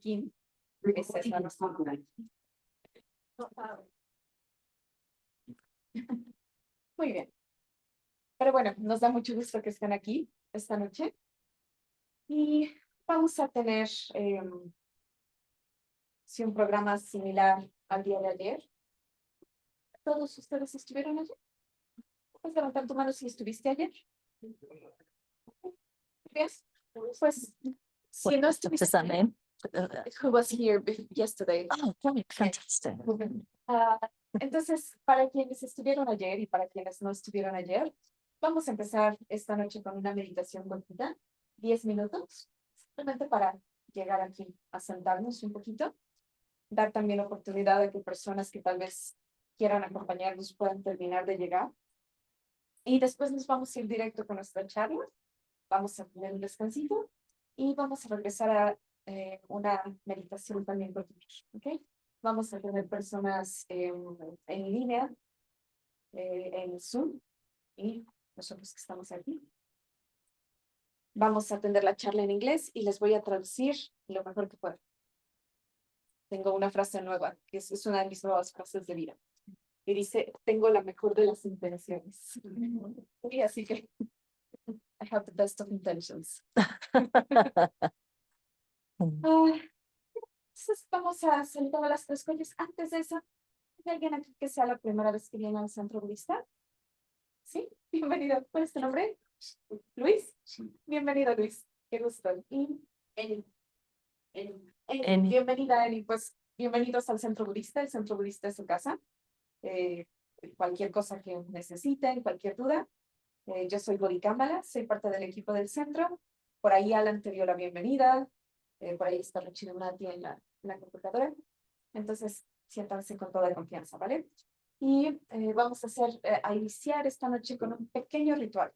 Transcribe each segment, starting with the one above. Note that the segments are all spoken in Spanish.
King. Esa es la razón. Muy bien. Pero bueno, nos da mucho gusto que estén aquí esta noche. Y vamos a tener sí, un programa similar al día de ayer. ¿Todos ustedes estuvieron ayer? ¿Puedes levantar tu mano si estuviste ayer? Yes. Pues, si no estuviste, Does that mean? who was here yesterday? Oh, great, fantastic. Ah, entonces, para quienes estuvieron ayer y para quienes no estuvieron ayer, vamos a empezar esta noche con una meditación cortita, 10 minutos, simplemente para llegar aquí a sentarnos un poquito, dar también oportunidad de que personas que tal vez quieran acompañarnos puedan terminar de llegar. Y después nos vamos a ir directo con nuestra charla, vamos a tener un descansito y vamos a regresar a una meditación también cortita, ¿ok? Vamos a tener personas en línea, en Zoom, y nosotros que estamos aquí. Vamos a atender la charla en inglés y les voy a traducir lo mejor que pueda. Tengo una frase nueva, que es una de mis nuevas frases de vida. Y dice, tengo la mejor de las intenciones. Y así que, I have the best of intentions. Entonces vamos a hacer todas las tres cosas. Antes de eso, ¿hay alguien aquí que sea la primera vez que viene al Centro Budista? Sí, bienvenido. ¿Cuál es tu nombre? Luis. Sí. Bienvenido, Luis. Qué gusto. Y Eli. Bienvenida, Eli. Pues bienvenidos al Centro Budista. El Centro Budista es su casa. Cualquier cosa que necesiten, cualquier duda. Yo soy Bodhicámbala, soy parte del equipo del centro. Por ahí Alan te dio la bienvenida. Por ahí está Rochinamati en la computadora. Entonces, siéntanse con toda confianza, ¿vale? Y vamos a iniciar esta noche con un pequeño ritual.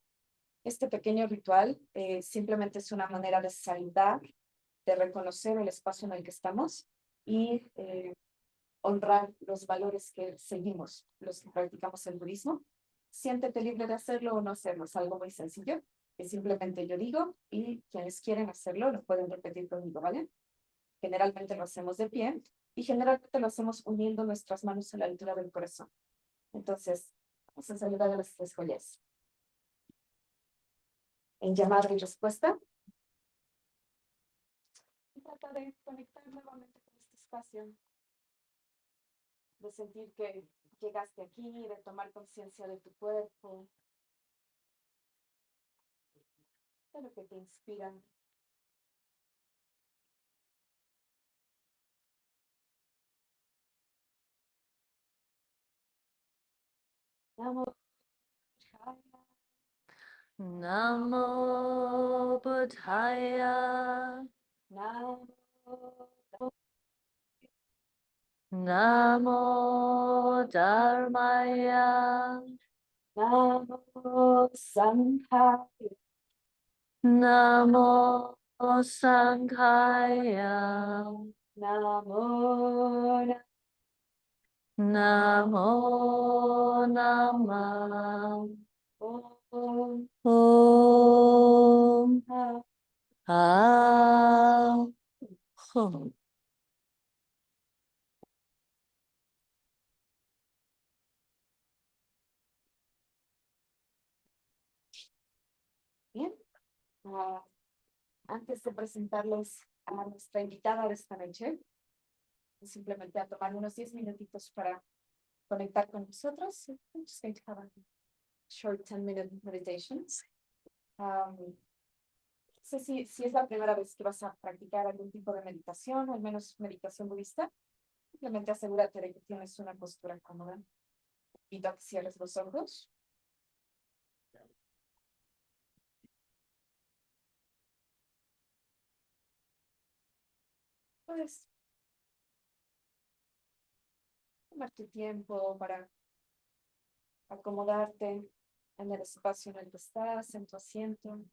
Este pequeño ritual simplemente es una manera de saludar, de reconocer el espacio en el que estamos y honrar los valores que seguimos, los que practicamos el budismo. Siéntete libre de hacerlo o no hacerlo, es algo muy sencillo, que simplemente yo digo y quienes quieren hacerlo lo pueden repetir conmigo, ¿vale? Generalmente lo hacemos de pie y generalmente lo hacemos uniendo nuestras manos a la altura del corazón. Entonces, vamos a saludar a las tres joyas. En llamada y respuesta. Y trata de conectar nuevamente con este espacio. De sentir que llegaste aquí, de tomar conciencia de tu cuerpo. De lo que te inspira. Namo Namo Buddhaya. Namo Namo Dharmaya. Namo Sanghaya. Namo Sanghaya. Namo Namo Namah. Om Om Ahum. Bien. Antes de presentarles a nuestra invitada de esta noche, simplemente a tomar unos 10 minutitos para conectar con nosotros. I'm just going to have a short 10-minute meditations. No sé si es la primera vez que vas a practicar algún tipo de meditación, al menos meditación budista. Simplemente asegúrate de que tienes una postura cómoda. Invito a que cierres los ojos. Puedes tomar tu tiempo para acomodarte en el espacio en el que estás, en tu asiento.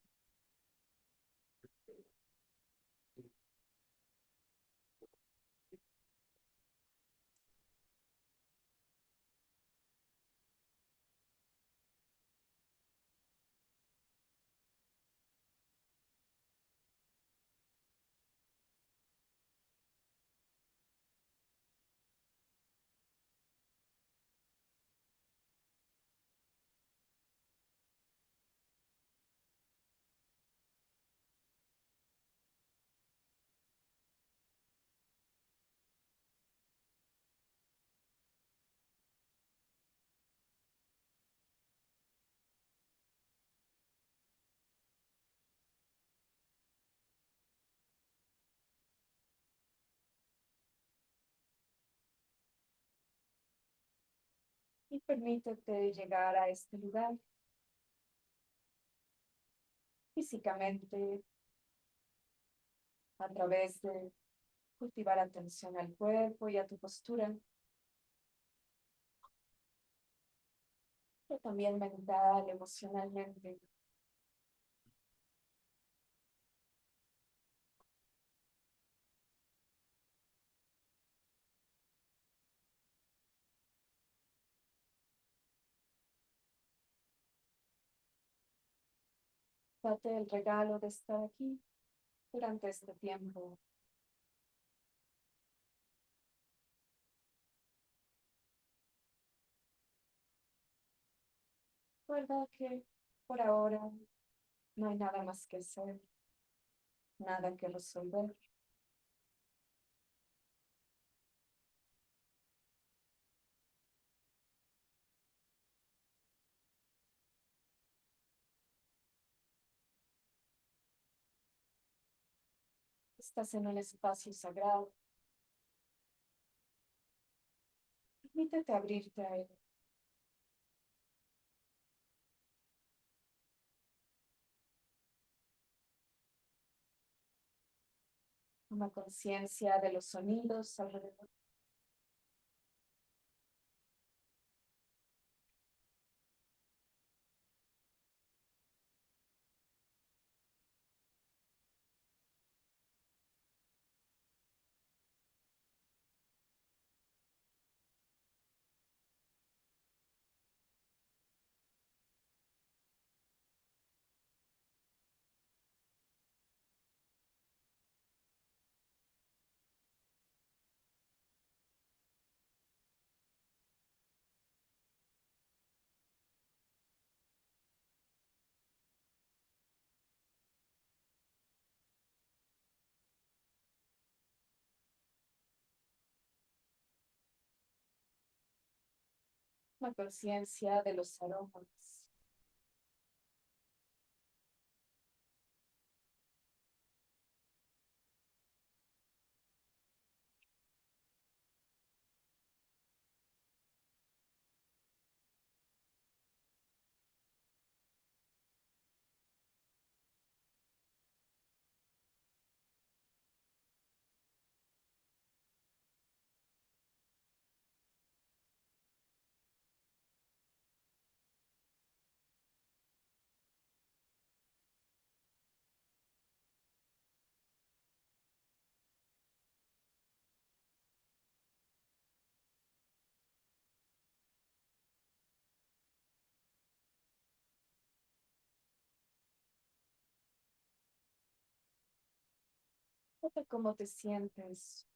Y permítete llegar a este lugar físicamente a través de cultivar atención al cuerpo y a tu postura, pero también mental, emocionalmente. Date el regalo de estar aquí durante este tiempo. Recuerda que por ahora no hay nada más que hacer, nada que resolver. Estás en un espacio sagrado. Permítete abrirte a él. Toma conciencia de los sonidos alrededor. Toma conciencia de los aromas. Nota cómo te sientes.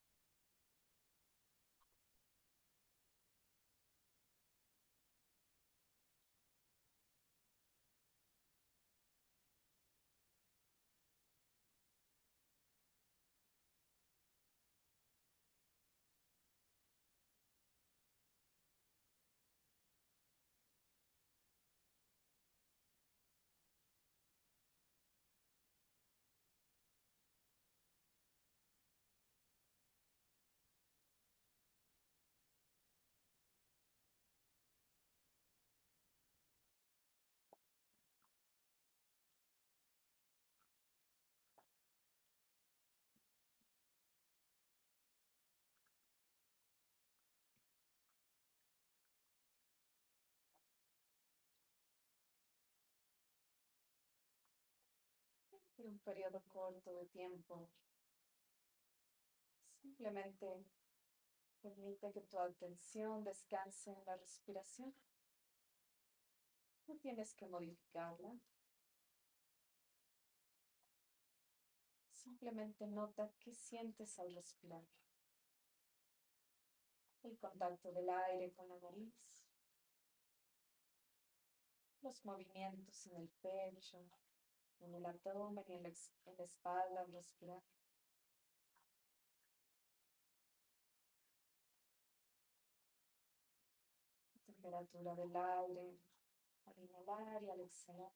Por un periodo corto de tiempo. Simplemente permite que tu atención descanse en la respiración. No tienes que modificarla. Simplemente nota qué sientes al respirar. El contacto del aire con la nariz. Los movimientos en el pecho, en el abdomen y en la espalda al respirar. La temperatura del aire al inhalar y al exhalar.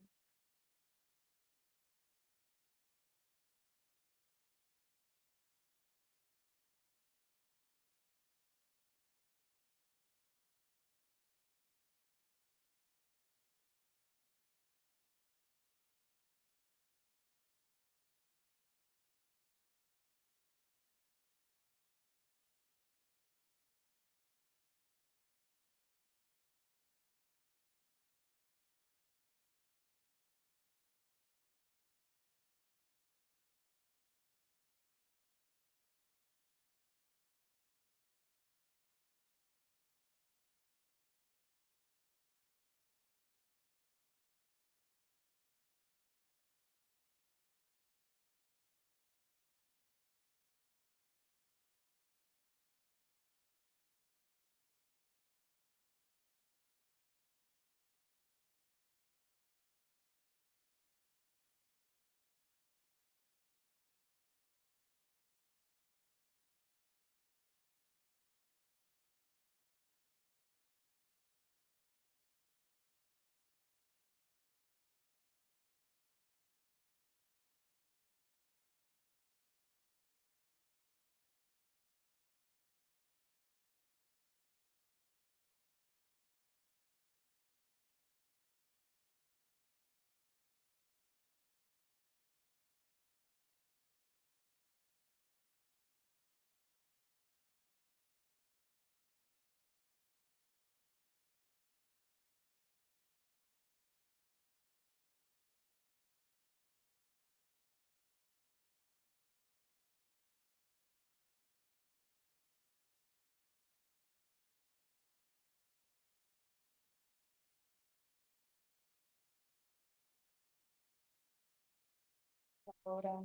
Ahora,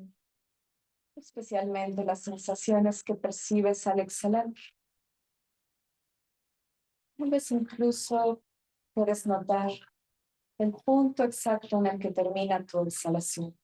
especialmente las sensaciones que percibes al exhalar. Tal vez incluso puedes notar el punto exacto en el que termina tu exhalación.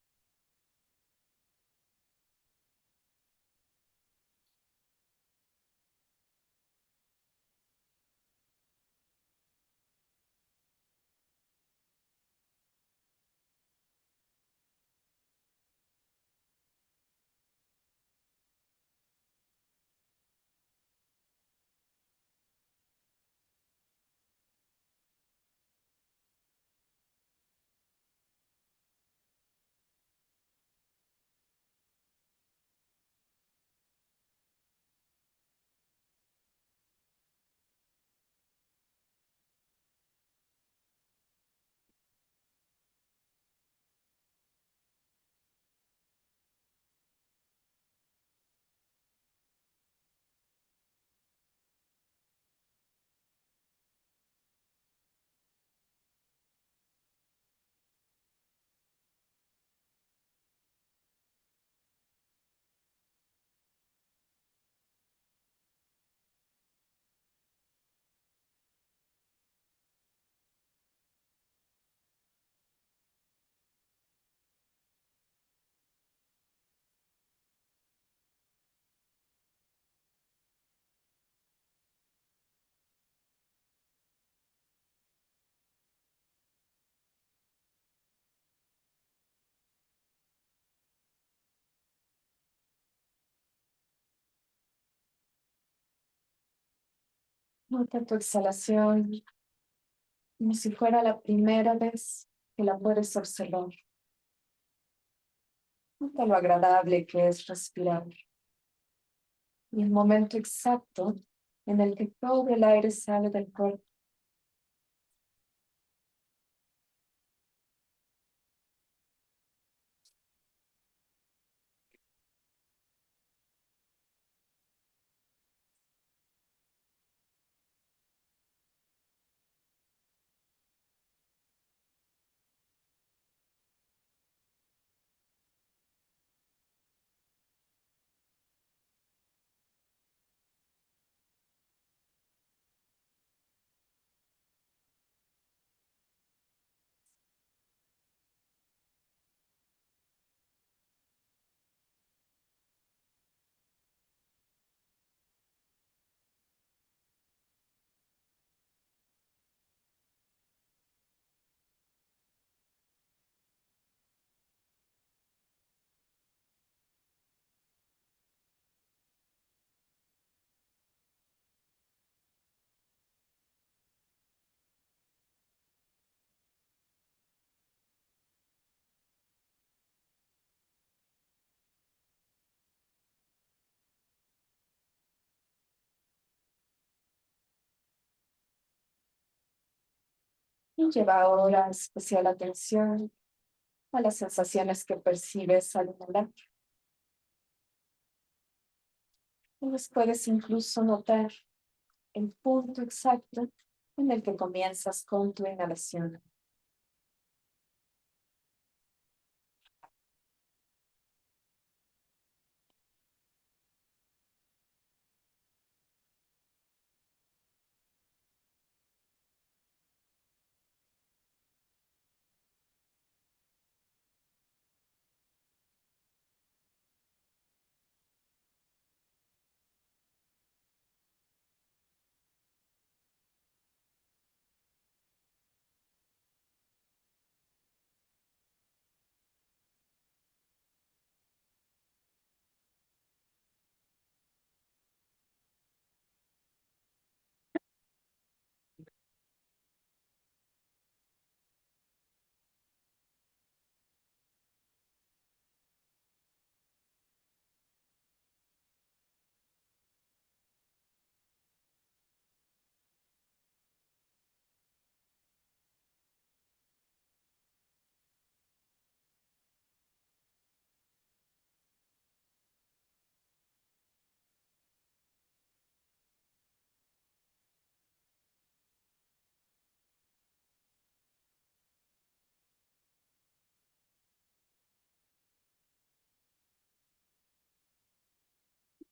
Nota tu exhalación como si fuera la primera vez que la puedes observar. Nota lo agradable que es respirar y el momento exacto en el que todo el aire sale del cuerpo. Y lleva ahora especial atención a las sensaciones que percibes al inhalar. Pues puedes incluso notar el punto exacto en el que comienzas con tu inhalación.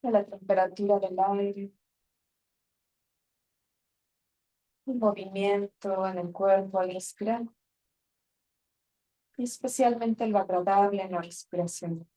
de la temperatura del aire, el movimiento en el cuerpo al inspirar, y especialmente lo agradable en la respiración.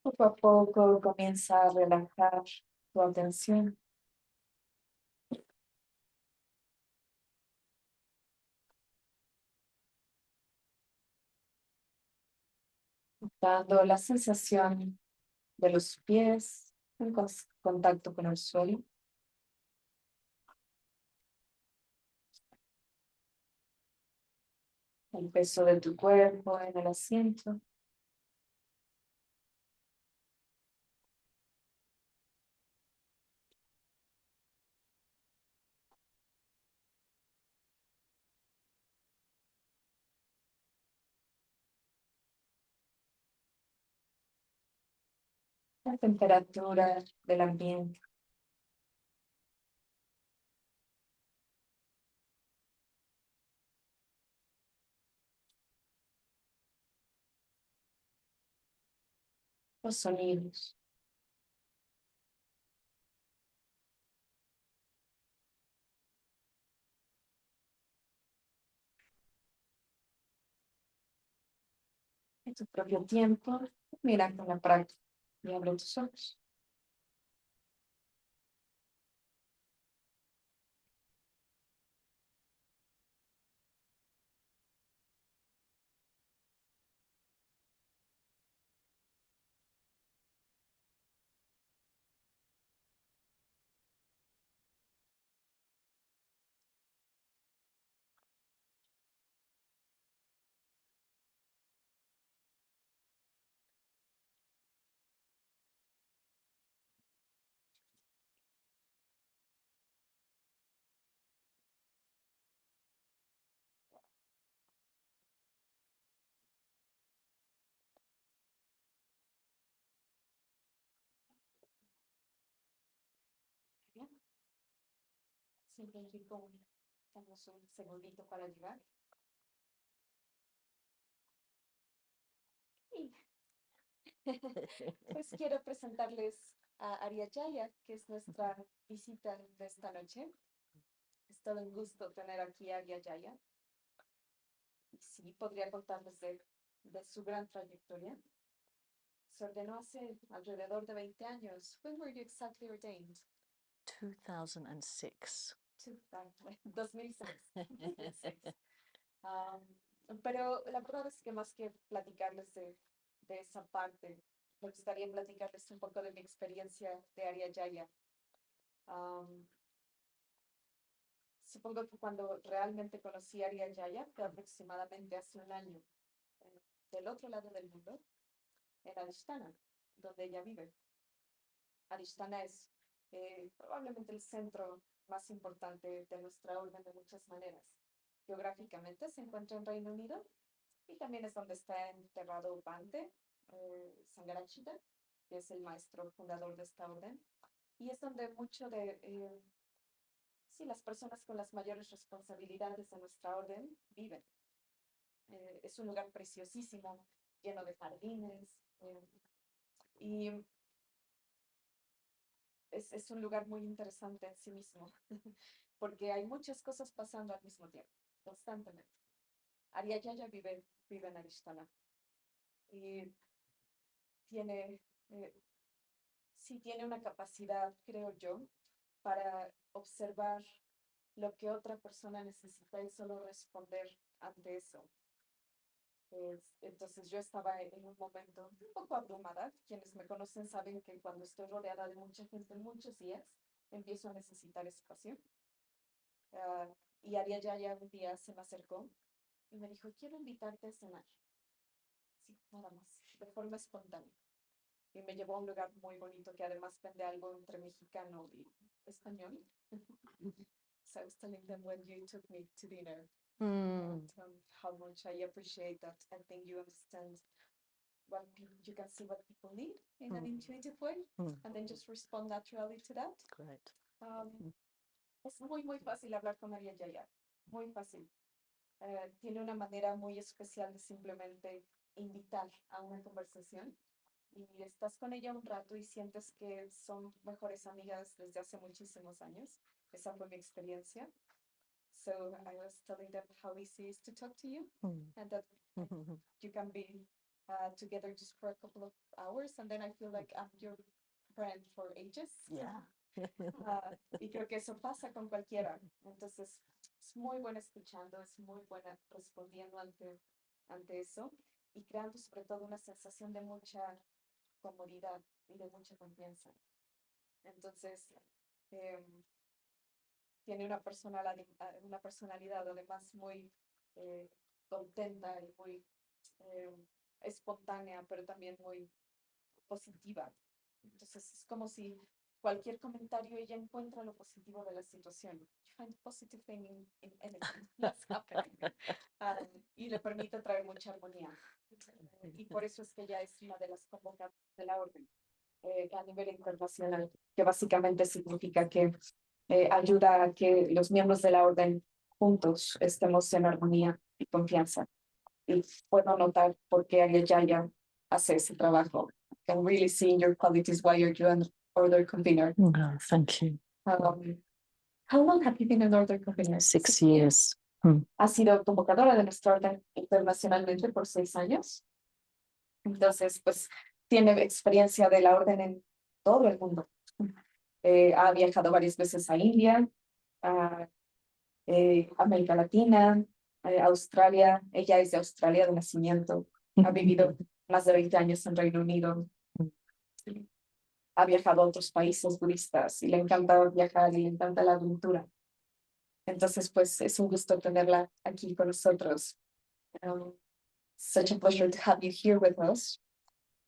Poco a poco comienza a relajar tu atención, dando la sensación de los pies en contacto con el suelo, el peso de tu cuerpo en el asiento, la temperatura del ambiente, los sonidos, en tu propio tiempo. Mira con la práctica y abre tus ojos. Bien, siempre damos un segundito para llegar. Y pues quiero presentarles a Arya Jaya, que es nuestra visita de esta noche. Es todo un gusto tener aquí a Arya Jaya. Y sí, podría contarles de su gran trayectoria. Se ordenó hace alrededor de 20 años. When were you exactly ordained? 2006. 2006. Pero la verdad es que más que platicarles de esa parte, me gustaría platicarles un poco de mi experiencia de Arya Jaya. supongo que cuando realmente conocí a Arya Yaya fue aproximadamente hace un año, del otro lado del mundo, en Adishtana, donde ella vive. Adishtana es probablemente el centro más importante de nuestra orden de muchas maneras. Geográficamente se encuentra en Reino Unido y también es donde está enterrado Bante Sangharashita, que es el maestro fundador de esta orden, y es donde mucho de sí, las personas con las mayores responsabilidades de nuestra orden viven. Es un lugar preciosísimo, lleno de jardines, y es un lugar muy interesante en sí mismo, porque hay muchas cosas pasando al mismo tiempo, constantemente. Arya Yaya vive en Arishtana y tiene, sí tiene una capacidad, creo yo, para observar lo que otra persona necesita y solo responder ante eso. Entonces yo estaba en un momento un poco abrumada. Quienes me conocen saben que cuando estoy rodeada de mucha gente muchos días, empiezo a necesitar espacio. Y Arya Yaya un día se me acercó y me dijo, quiero invitarte a cenar. Sí, nada más, de forma espontánea. Y me llevó a un lugar muy bonito que además vende algo entre mexicano y español. So I was telling them when you took me to dinner, how much I appreciate that. I think you understand you can see what people need in an intuitive way, and then just respond naturally to that. Great. Es muy fácil hablar con Arya Yaya, muy fácil. Tiene una manera muy especial de simplemente invitar a una conversación y estás con ella un rato y sientes que son mejores amigas desde hace muchísimos años. Esa fue mi experiencia. So I was telling them how easy it is to talk to you and that you can be together just for a couple of hours and then I feel like I'm your friend for ages. Yeah. Y creo que eso pasa con cualquiera. Entonces, es muy buena escuchando, es muy buena respondiendo ante eso y creando sobre todo una sensación de mucha comodidad y de mucha confianza. Entonces, tiene una personalidad además muy contenta y muy espontánea, pero también muy positiva. Entonces, es como si cualquier comentario ella encuentra lo positivo de la situación. You find positive thing in anything that's happening. Y le permite traer mucha armonía. Y por eso es que ella es una de las convocadas de la orden a nivel internacional, que básicamente significa que ayuda a que los miembros de la orden juntos estemos en armonía y confianza. Y puedo notar por qué Arya Yaya hace ese trabajo. I can really see in your qualities why you're an order convener. Oh, thank you. How long have you been an order convener? 6 years. Ha sido convocadora de nuestra orden internacionalmente por 6 años. Entonces, pues, tiene experiencia de la orden en todo el mundo. Ha viajado varias veces a India, a América Latina, Australia. Ella es de Australia de nacimiento. Ha vivido más de 20 años en Reino Unido. Ha viajado a otros países budistas y le encanta viajar y le encanta la aventura. Entonces, pues, es un gusto tenerla aquí con nosotros. Such a pleasure to have you here with us.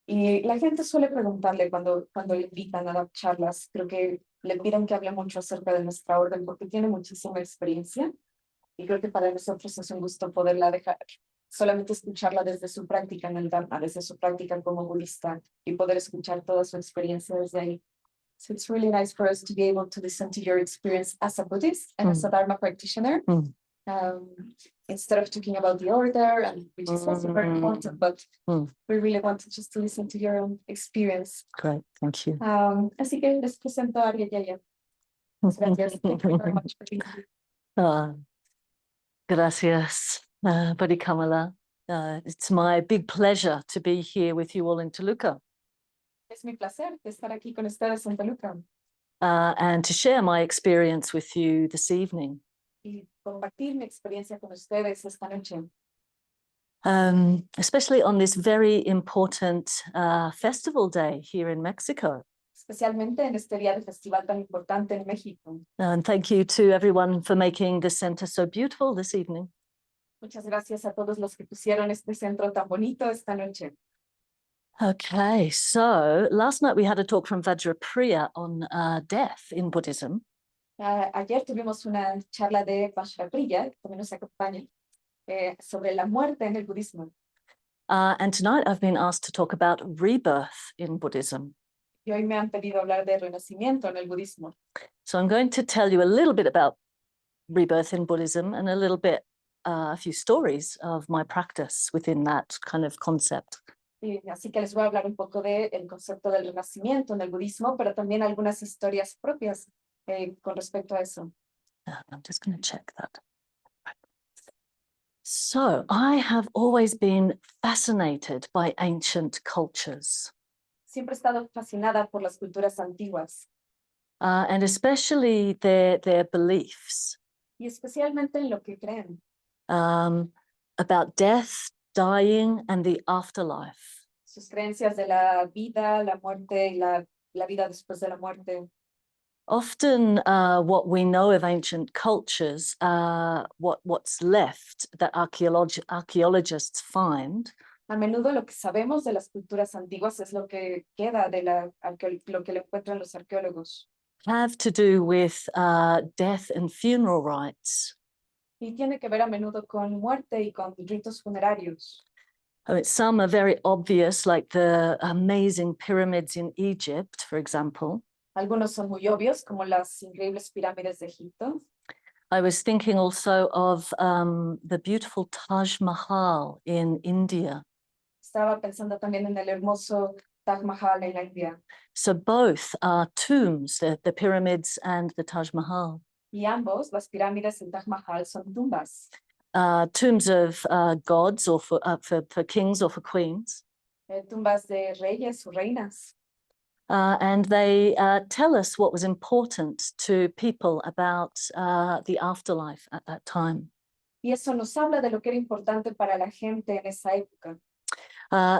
Y la gente suele preguntarle cuando le invitan a dar charlas, creo que le piden que hable mucho acerca de nuestra orden porque tiene muchísima experiencia y creo que para nosotros es un gusto poderla dejar, solamente escucharla desde su práctica en el Dharma, desde su práctica como budista y poder escuchar toda su experiencia desde ahí. So it's really nice for us to be able to listen to your experience as a Buddhist and as a Dharma practitioner. Instead of talking about the order, and which is also very important, but we really wanted just to listen to your own experience. Great, thank you. Así que les presento a Arya Yaya. Gracias. Thank you very much for being here. Gracias, Buddy. It's my big pleasure to be here with you all in Toluca. Es mi placer estar aquí con ustedes en Toluca. And to share my experience with you this evening. Y compartir mi experiencia con ustedes esta noche. Especially on this very important festival day here in Mexico. especialmente en este día de festival tan importante en México. And thank you to everyone for making the center so beautiful this evening. Muchas gracias a todos los que pusieron este centro tan bonito esta noche. Okay, so last night we had a talk from Vajrapriya on death in Buddhism. Ayer tuvimos una charla de Vajrapriya, que también nos acompaña, sobre la muerte en el budismo. And tonight I've been asked to talk about rebirth in Buddhism. Y hoy me han pedido hablar de renacimiento en el budismo. So I'm going to tell you a little bit about rebirth in Buddhism and a little bit, a few stories of my practice within that kind of concept. Y así que les voy a hablar un poco del concepto del renacimiento en el budismo, pero también algunas historias propias con respecto a eso. I'm just going to check that. So I have always been fascinated by ancient cultures. Siempre he estado fascinada por las culturas antiguas And especially their beliefs y especialmente en lo que creen about death, dying, and the afterlife. sus creencias de la vida, la muerte y la vida después de la muerte. Often what we know of ancient cultures, what's left that archaeologists find A menudo lo que sabemos de las culturas antiguas es lo que queda de lo que le encuentran los arqueólogos. have to do with death and funeral rites. Y tiene que ver a menudo con muerte y con ritos funerarios. I mean, some are very obvious, like the amazing pyramids in Egypt, for example. Algunos son muy obvios, como las increíbles pirámides de Egipto. I was thinking also of the beautiful Taj Mahal in India. Estaba pensando también en el hermoso Taj Mahal en la India. So both are tombs, the pyramids and the Taj Mahal. Y ambos, las pirámides en Taj Mahal, son tumbas. Tombs of gods or for kings or for queens. Tumbas de reyes o reinas. And they tell us what was important to people about the afterlife at that time. Y eso nos habla de lo que era importante para la gente en esa época.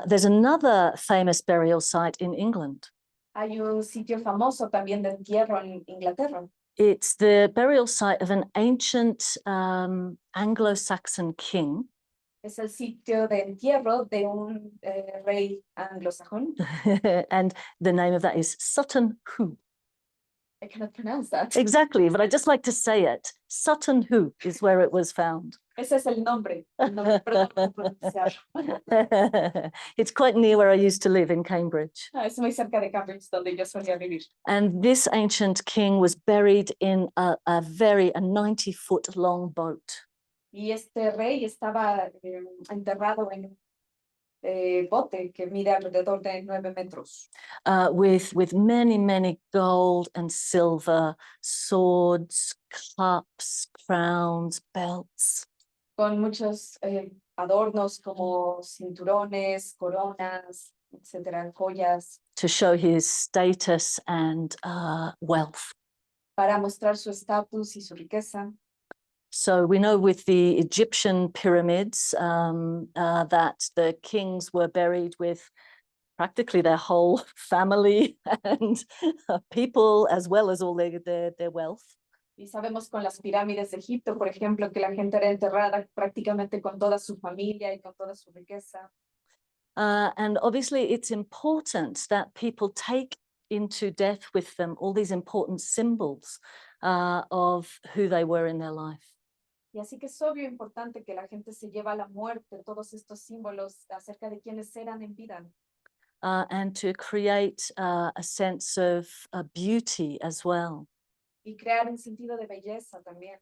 There's another famous burial site in England. Hay un sitio famoso también de entierro en Inglaterra. It's the burial site of an ancient Anglo-Saxon king. Es el sitio de entierro de un rey anglosajón. And the name of that is Sutton Hoo. I cannot pronounce that. Exactly, but I just like to say it. Sutton Hoo is where it was found. Ese es el nombre, perdón por pronunciar. It's quite near where I used to live in Cambridge. Es muy cerca de Cambridge, donde yo solía vivir. And this ancient king was buried in a 90-foot long boat. Y este rey estaba enterrado en un bote que mide alrededor de 9 metros. With many gold and silver swords, cups, crowns, belts. Con muchos adornos como cinturones, coronas, etcétera, joyas. To show his status and wealth. Para mostrar su estatus y su riqueza. So we know with the Egyptian pyramids that the kings were buried with practically their whole family and people, as well as all their wealth. Y sabemos con las pirámides de Egipto, por ejemplo, que la gente era enterrada prácticamente con toda su familia y con toda su riqueza. And obviously it's important that people take into death with them all these important symbols of who they were in their life. Y así que es obvio importante que la gente se lleva a la muerte todos estos símbolos acerca de quiénes eran en vida. And to create a sense of beauty as well. Y crear un sentido de belleza también.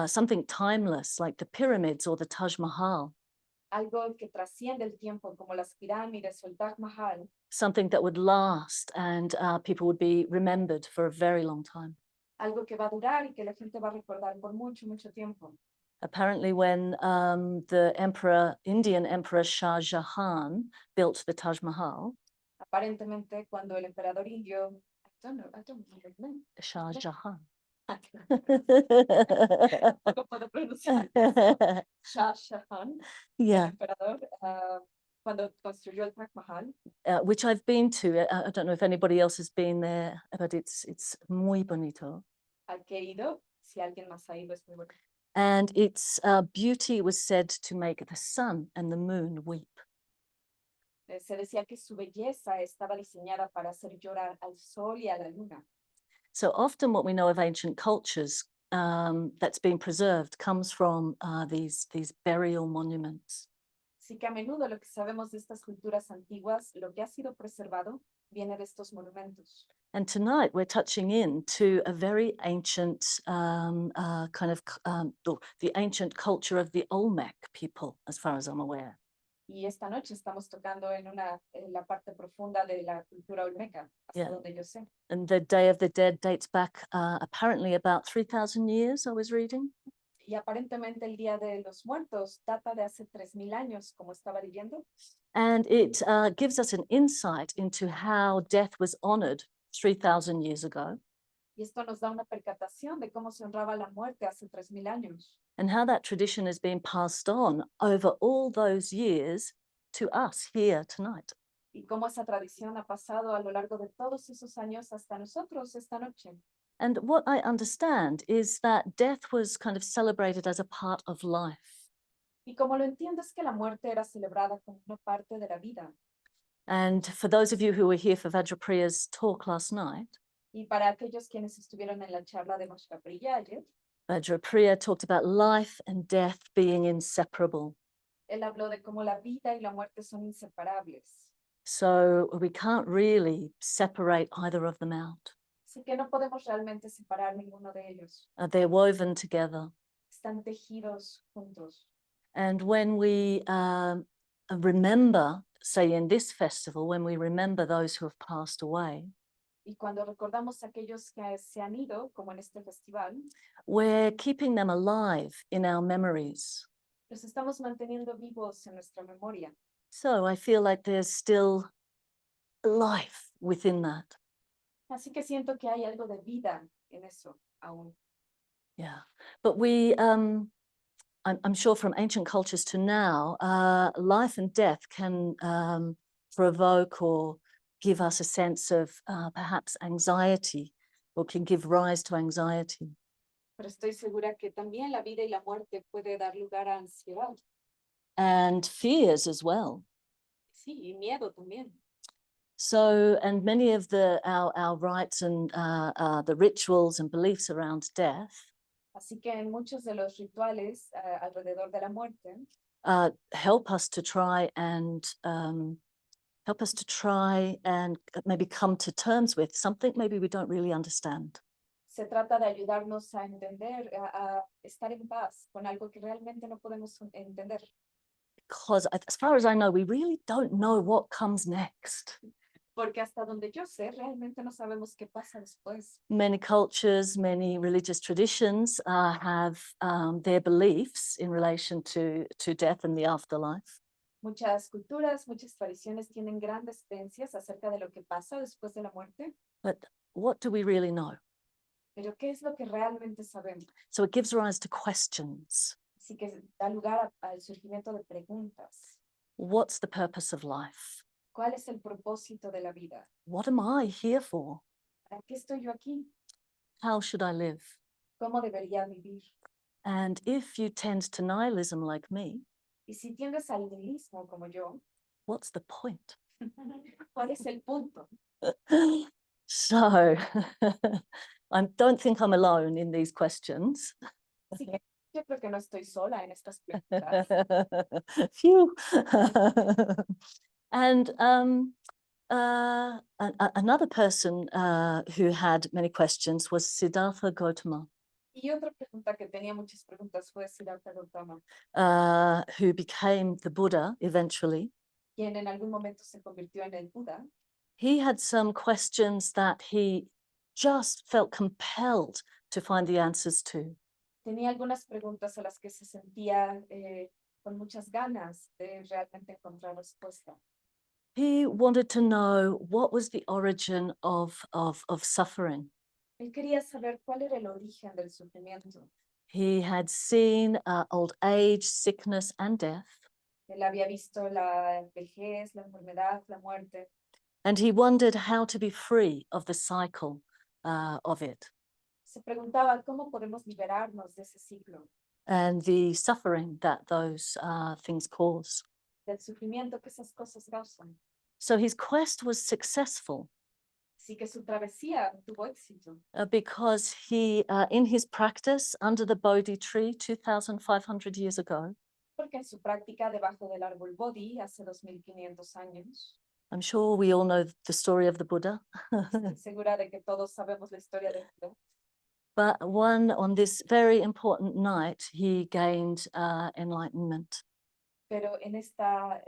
Something timeless like the pyramids or the Taj Mahal. Algo que trasciende el tiempo como las pirámides o el Taj Mahal. Something that would last and people would be remembered for a very long time. Algo que va a durar y que la gente va a recordar por mucho tiempo. Apparently when the Indian Emperor Shah Jahan built the Taj Mahal. Aparentemente cuando el emperador indio, I don't know his name. Shah Jahan. ¿Cómo puedo pronunciar? Shah Jahan, Yeah. el emperador, cuando construyó el Taj Mahal, which I've been to. I don't know if anybody else has been there, but it's muy bonito. al que he ido, si alguien más ha ido, es muy bueno. And its beauty was said to make the sun and the moon weep. Se decía que su belleza estaba diseñada para hacer llorar al sol y a la luna. So often what we know of ancient cultures that's been preserved comes from these burial monuments. Así que a menudo lo que sabemos de estas culturas antiguas, lo que ha sido preservado, viene de estos monumentos. And tonight we're touching into a very ancient the ancient culture of the Olmec people, as far as I'm aware. Y esta noche estamos tocando en la parte profunda de la cultura olmeca, hasta Yeah. donde yo sé. And the Day of the Dead dates back apparently about 3,000 years, I was reading. Y aparentemente el Día de los Muertos data de hace 3000 años, como estaba leyendo. And it gives us an insight into how death was honored 3,000 years ago, Y esto nos da una percatación de cómo se honraba la muerte hace 3000 años. and how that tradition has been passed on over all those years to us here tonight. Y cómo esa tradición ha pasado a lo largo de todos esos años hasta nosotros esta noche. And what I understand is that death was kind of celebrated as a part of life. Y como lo entiendo es que la muerte era celebrada como una parte de la vida. And for those of you who were here for Vajrapriya's talk last night, Y para aquellos quienes estuvieron en la charla de Vajrapriya ayer, Vajrapriya talked about life and death being inseparable. él habló de cómo la vida y la muerte son inseparables. So we can't really separate either of them out. Así que no podemos realmente separar ninguno de ellos. They're woven together. Están tejidos juntos. And when we remember, say in this festival, when we remember those who have passed away, Y cuando recordamos a aquellos que se han ido, como en este festival, we're keeping them alive in our memories. los estamos manteniendo vivos en nuestra memoria. So I feel like there's still life within that. Así que siento que hay algo de vida en eso aún. Yeah. But I'm sure from ancient cultures to now, life and death can provoke or give us a sense of perhaps anxiety, or can give rise to anxiety. Pero estoy segura que también la vida y la muerte puede dar lugar a ansiedad. And fears as well. Sí, y miedo también. So, and many of our rites and the rituals and beliefs around death Así que en muchos de los rituales alrededor de la muerte help us to try and maybe come to terms with something maybe we don't really understand. se trata de ayudarnos a entender, a estar en paz con algo que realmente no podemos entender. Because as far as I know, we really don't know what comes next. Porque hasta donde yo sé, realmente no sabemos qué pasa después. Many cultures, many religious traditions have their beliefs in relation to death and the afterlife. Muchas culturas, muchas tradiciones tienen grandes creencias acerca de lo que pasa después de la muerte. But what do we really know? Pero ¿qué es lo que realmente sabemos? So it gives rise to questions. Así que da lugar al surgimiento de preguntas. What's the purpose of life? ¿Cuál es el propósito de la vida? What am I here for? ¿Para qué estoy yo aquí? How should I live? ¿Cómo debería vivir? And if you tend to nihilism like me, Y si tiendes al nihilismo como yo, what's the point? ¿cuál es el punto? So I don't think I'm alone in these questions. Así que yo creo que no estoy sola en estas preguntas. Phew. And another person who had many questions was Siddhartha Gautama, Y otra pregunta que tenía muchas preguntas fue Siddhartha Gautama, who became the Buddha eventually. quien en algún momento se convirtió en el Buda. He had some questions that he just felt compelled to find the answers to. Tenía algunas preguntas a las que se sentía con muchas ganas de realmente encontrar respuesta. He wanted to know what was the origin of suffering. Él quería saber cuál era el origen del sufrimiento. He had seen old age, sickness, and death. Él había visto la vejez, la enfermedad, la muerte, and he wondered how to be free of the cycle of it se preguntaba cómo podemos liberarnos de ese ciclo, and the suffering that those things cause. del sufrimiento que esas cosas causan. So his quest was successful Así que su travesía tuvo éxito, because he, in his practice under the Bodhi tree 2,500 years ago, porque en su práctica debajo del árbol Bodhi hace 2500 años, I'm sure we all know the story of the Buddha, estoy segura de que todos sabemos la historia de Buda, but on this very important night, he gained enlightenment. pero en esta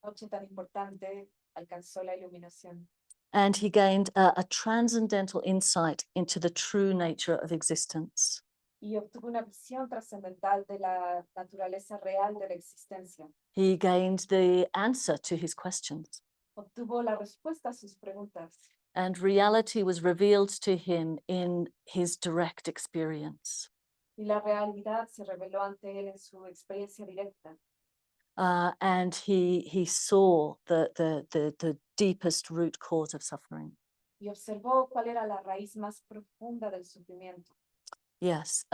noche tan importante alcanzó la iluminación And he gained a transcendental insight into the true nature of existence. y obtuvo una visión trascendental de la naturaleza real de la existencia. He gained the answer to his questions, Obtuvo la respuesta a sus preguntas and reality was revealed to him in his direct experience. y la realidad se reveló ante él en su experiencia directa. And he saw the deepest root cause of suffering. Y observó cuál era la raíz más profunda del sufrimiento. Yes,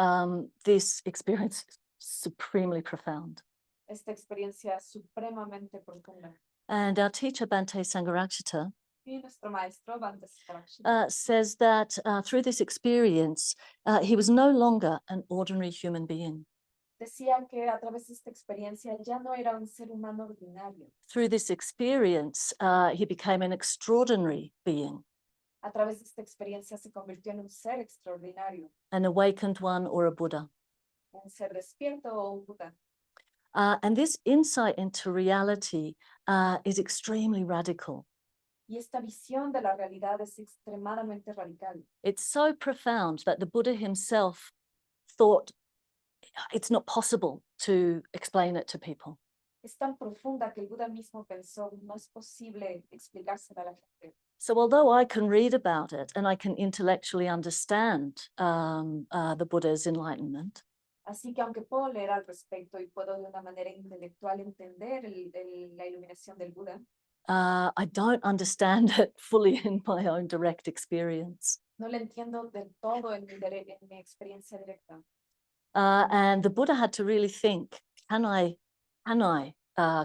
this experience is supremely profound. Esta experiencia supremamente profunda. And our teacher, Bhante Sangharakshita, Y nuestro maestro Bhante Sangharakshita says that through this experience, he was no longer an ordinary human being. decía que a través de esta experiencia él ya no era un ser humano ordinario. Through this experience, he became an extraordinary being, A través de esta experiencia se convirtió en un ser extraordinario, an awakened one or a Buddha. un ser despierto o un Buda. And this insight into reality is extremely radical. Y esta visión de la realidad es extremadamente radical. It's so profound that the Buddha himself thought it's not possible to explain it to people. Es tan profunda que el Buda mismo pensó, no es posible explicársela a la gente. So although I can read about it and I can intellectually understand the Buddha's enlightenment, Así que aunque puedo leer al respecto y puedo de una manera intelectual entender la iluminación del Buda, I don't understand it fully in my own direct experience. no lo entiendo del todo en mi experiencia directa. And the Buddha had to really think, can I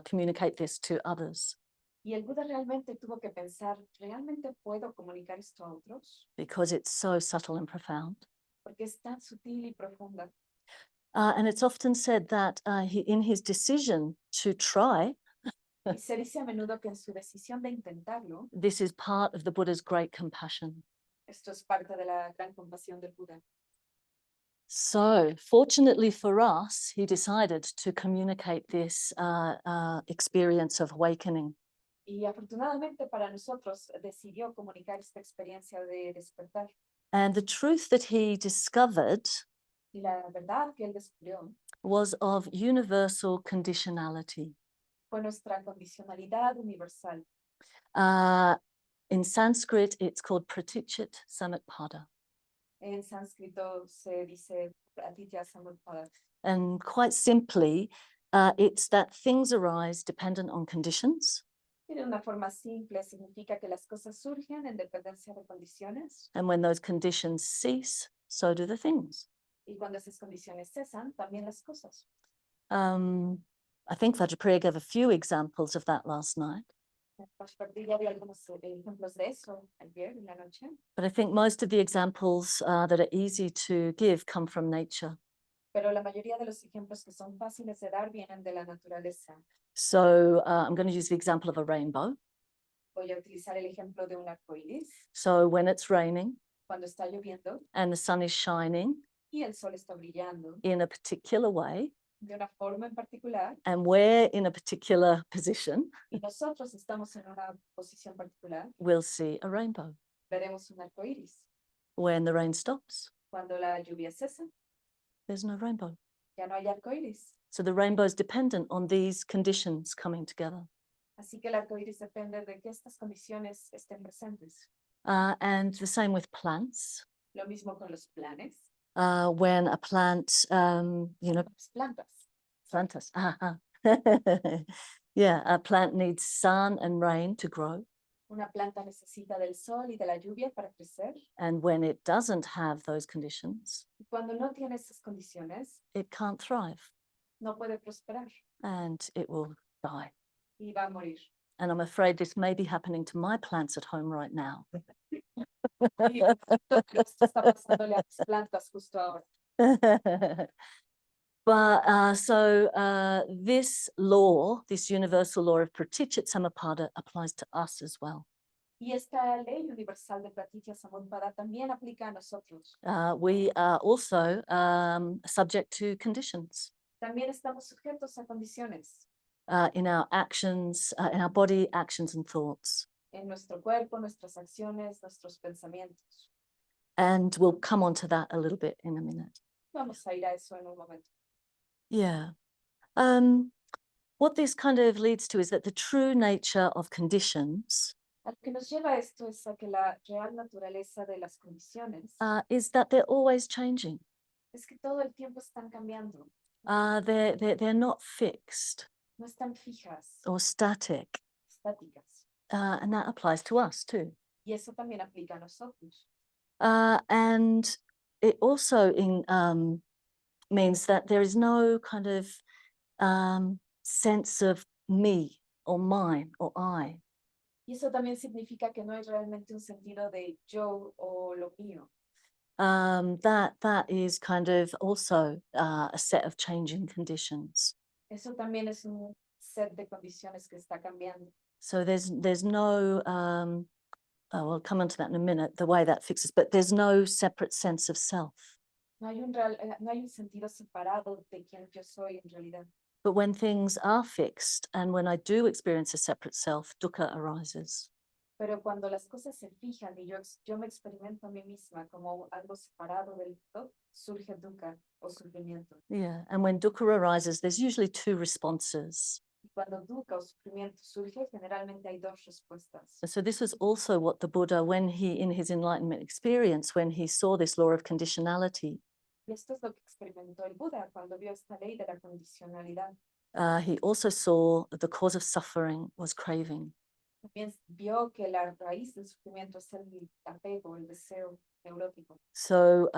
communicate this to others? Y el Buda realmente tuvo que pensar, ¿realmente puedo comunicar esto a otros? Because it's so subtle and profound. Porque es tan sutil y profunda. And it's often said that in his decision to try, Y se dice a menudo que en su decisión de intentarlo, this is part of the Buddha's great compassion. esto es parte de la gran compasión del Buda. So fortunately for us, he decided to communicate this experience of awakening. Y afortunadamente para nosotros decidió comunicar esta experiencia de despertar. And the truth that he discovered Y la verdad que él descubrió was of universal conditionality. fue nuestra condicionalidad universal. In Sanskrit, it's called pratichyat samutpada. En sánscrito se dice pratitya samutpada. And quite simply, it's that things arise dependent on conditions. Y de una forma simple significa que las cosas surgen en dependencia de condiciones. And when those conditions cease, so do the things. Y cuando esas condiciones cesan, también las cosas. I think Vajrapriya gave a few examples of that last night. Ya vi algunos ejemplos de eso ayer en la noche. But I think most of the examples that are easy to give come from nature. Pero la mayoría de los ejemplos que son fáciles de dar vienen de la naturaleza. So I'm going to use the example of a rainbow. Voy a utilizar el ejemplo de un arco iris. So when it's raining Cuando está lloviendo and the sun is shining y el sol está brillando in a particular way, de una forma en particular and we're in a particular position, y nosotros estamos en una posición particular, we'll see a rainbow. veremos un arco iris. When the rain stops, Cuando la lluvia cesa, there's no rainbow. ya no hay arco iris. So the rainbow is dependent on these conditions coming together. Así que el arco iris depende de que estas condiciones estén presentes. And the same with plants. Lo mismo con los planes, When a plant, las plantas. plantas, Yeah, a plant needs sun and rain to grow. Una planta necesita del sol y de la lluvia para crecer. And when it doesn't have those conditions, Y cuando no tiene esas condiciones, it can't thrive no puede prosperar and it will die. y va a morir. And I'm afraid this may be happening to my plants at home right now. Y esto está pasándole a mis plantas justo ahora. But this law, this universal law of Pratichysamuppada, applies to us as well. Y esta ley universal de Pratichysamuppada también aplica a nosotros. We are also subject to conditions También estamos sujetos a condiciones in our actions, in our body, actions, and thoughts. en nuestro cuerpo, nuestras acciones, nuestros pensamientos. And we'll come on to that a little bit in a minute. Vamos a ir a eso en un momento. Yeah. What this kind of leads to is that the true nature of conditions A lo que nos lleva a esto es a que la real naturaleza de las condiciones is that they're always changing. es que todo el tiempo están cambiando, They're not fixed no están fijas, or static. estáticas. And that applies to us too. Y eso también aplica a nosotros. And it also means that there is no kind of sense of me or mine or I. Y eso también significa que no hay realmente un sentido de yo o lo mío. That is kind of also a set of changing conditions. Eso también es un set de condiciones que está cambiando. So there's no, we'll come on to that in a minute, the way that fixes, but there's no separate sense of self. No hay un sentido separado de quién yo soy en realidad. But when things are fixed and when I do experience a separate self, dukkha arises. Pero cuando las cosas se fijan y yo me experimento a mí misma como algo separado del todo, surge dukkha o sufrimiento. Yeah, and when dukkha arises, there's usually two responses. Y cuando dukkha o sufrimiento surge, generalmente hay dos respuestas. So this was also what the Buddha, when he, in his enlightenment experience, when he saw this law of conditionality, Y esto es lo que experimentó el Buda cuando vio esta ley de la condicionalidad. he also saw the cause of suffering was craving. También vio que la raíz del sufrimiento es el apego, el deseo neurótico. So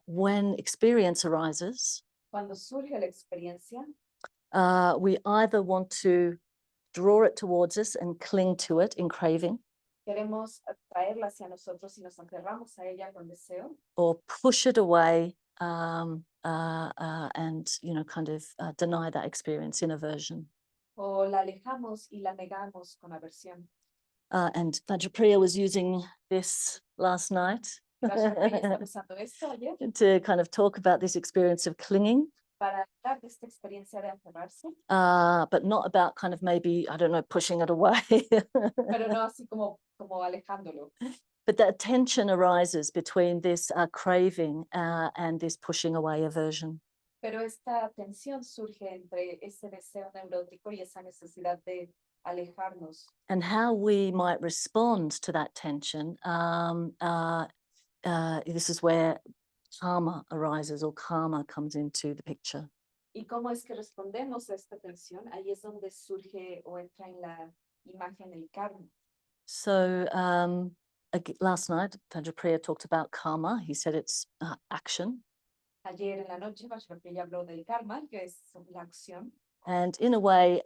when experience arises, Cuando surge la experiencia, we either want to draw it towards us and cling to it in craving, queremos atraerla hacia nosotros y nos aferramos a ella con deseo, or push it away and kind of deny that experience in aversion. o la alejamos y la negamos con aversión. And Vajrapriya was using this last night Vajrapriya está usando esto ayer to kind of talk about this experience of clinging, para hablar de esta experiencia de aferrarse, but not about kind of maybe, I don't know, pushing it away. pero no así como alejándolo. But that tension arises between this craving and this pushing away aversion. Pero esta tensión surge entre ese deseo neurótico y esa necesidad de alejarnos. And how we might respond to that tension, this is where karma arises, or karma comes into the picture. ¿Y cómo es que respondemos a esta tensión? Ahí es donde surge o entra en la imagen el karma. So last night, Vajrapriya talked about karma. He said it's action. Ayer en la noche, Vajrapriya habló del karma, que es la acción. And in a way,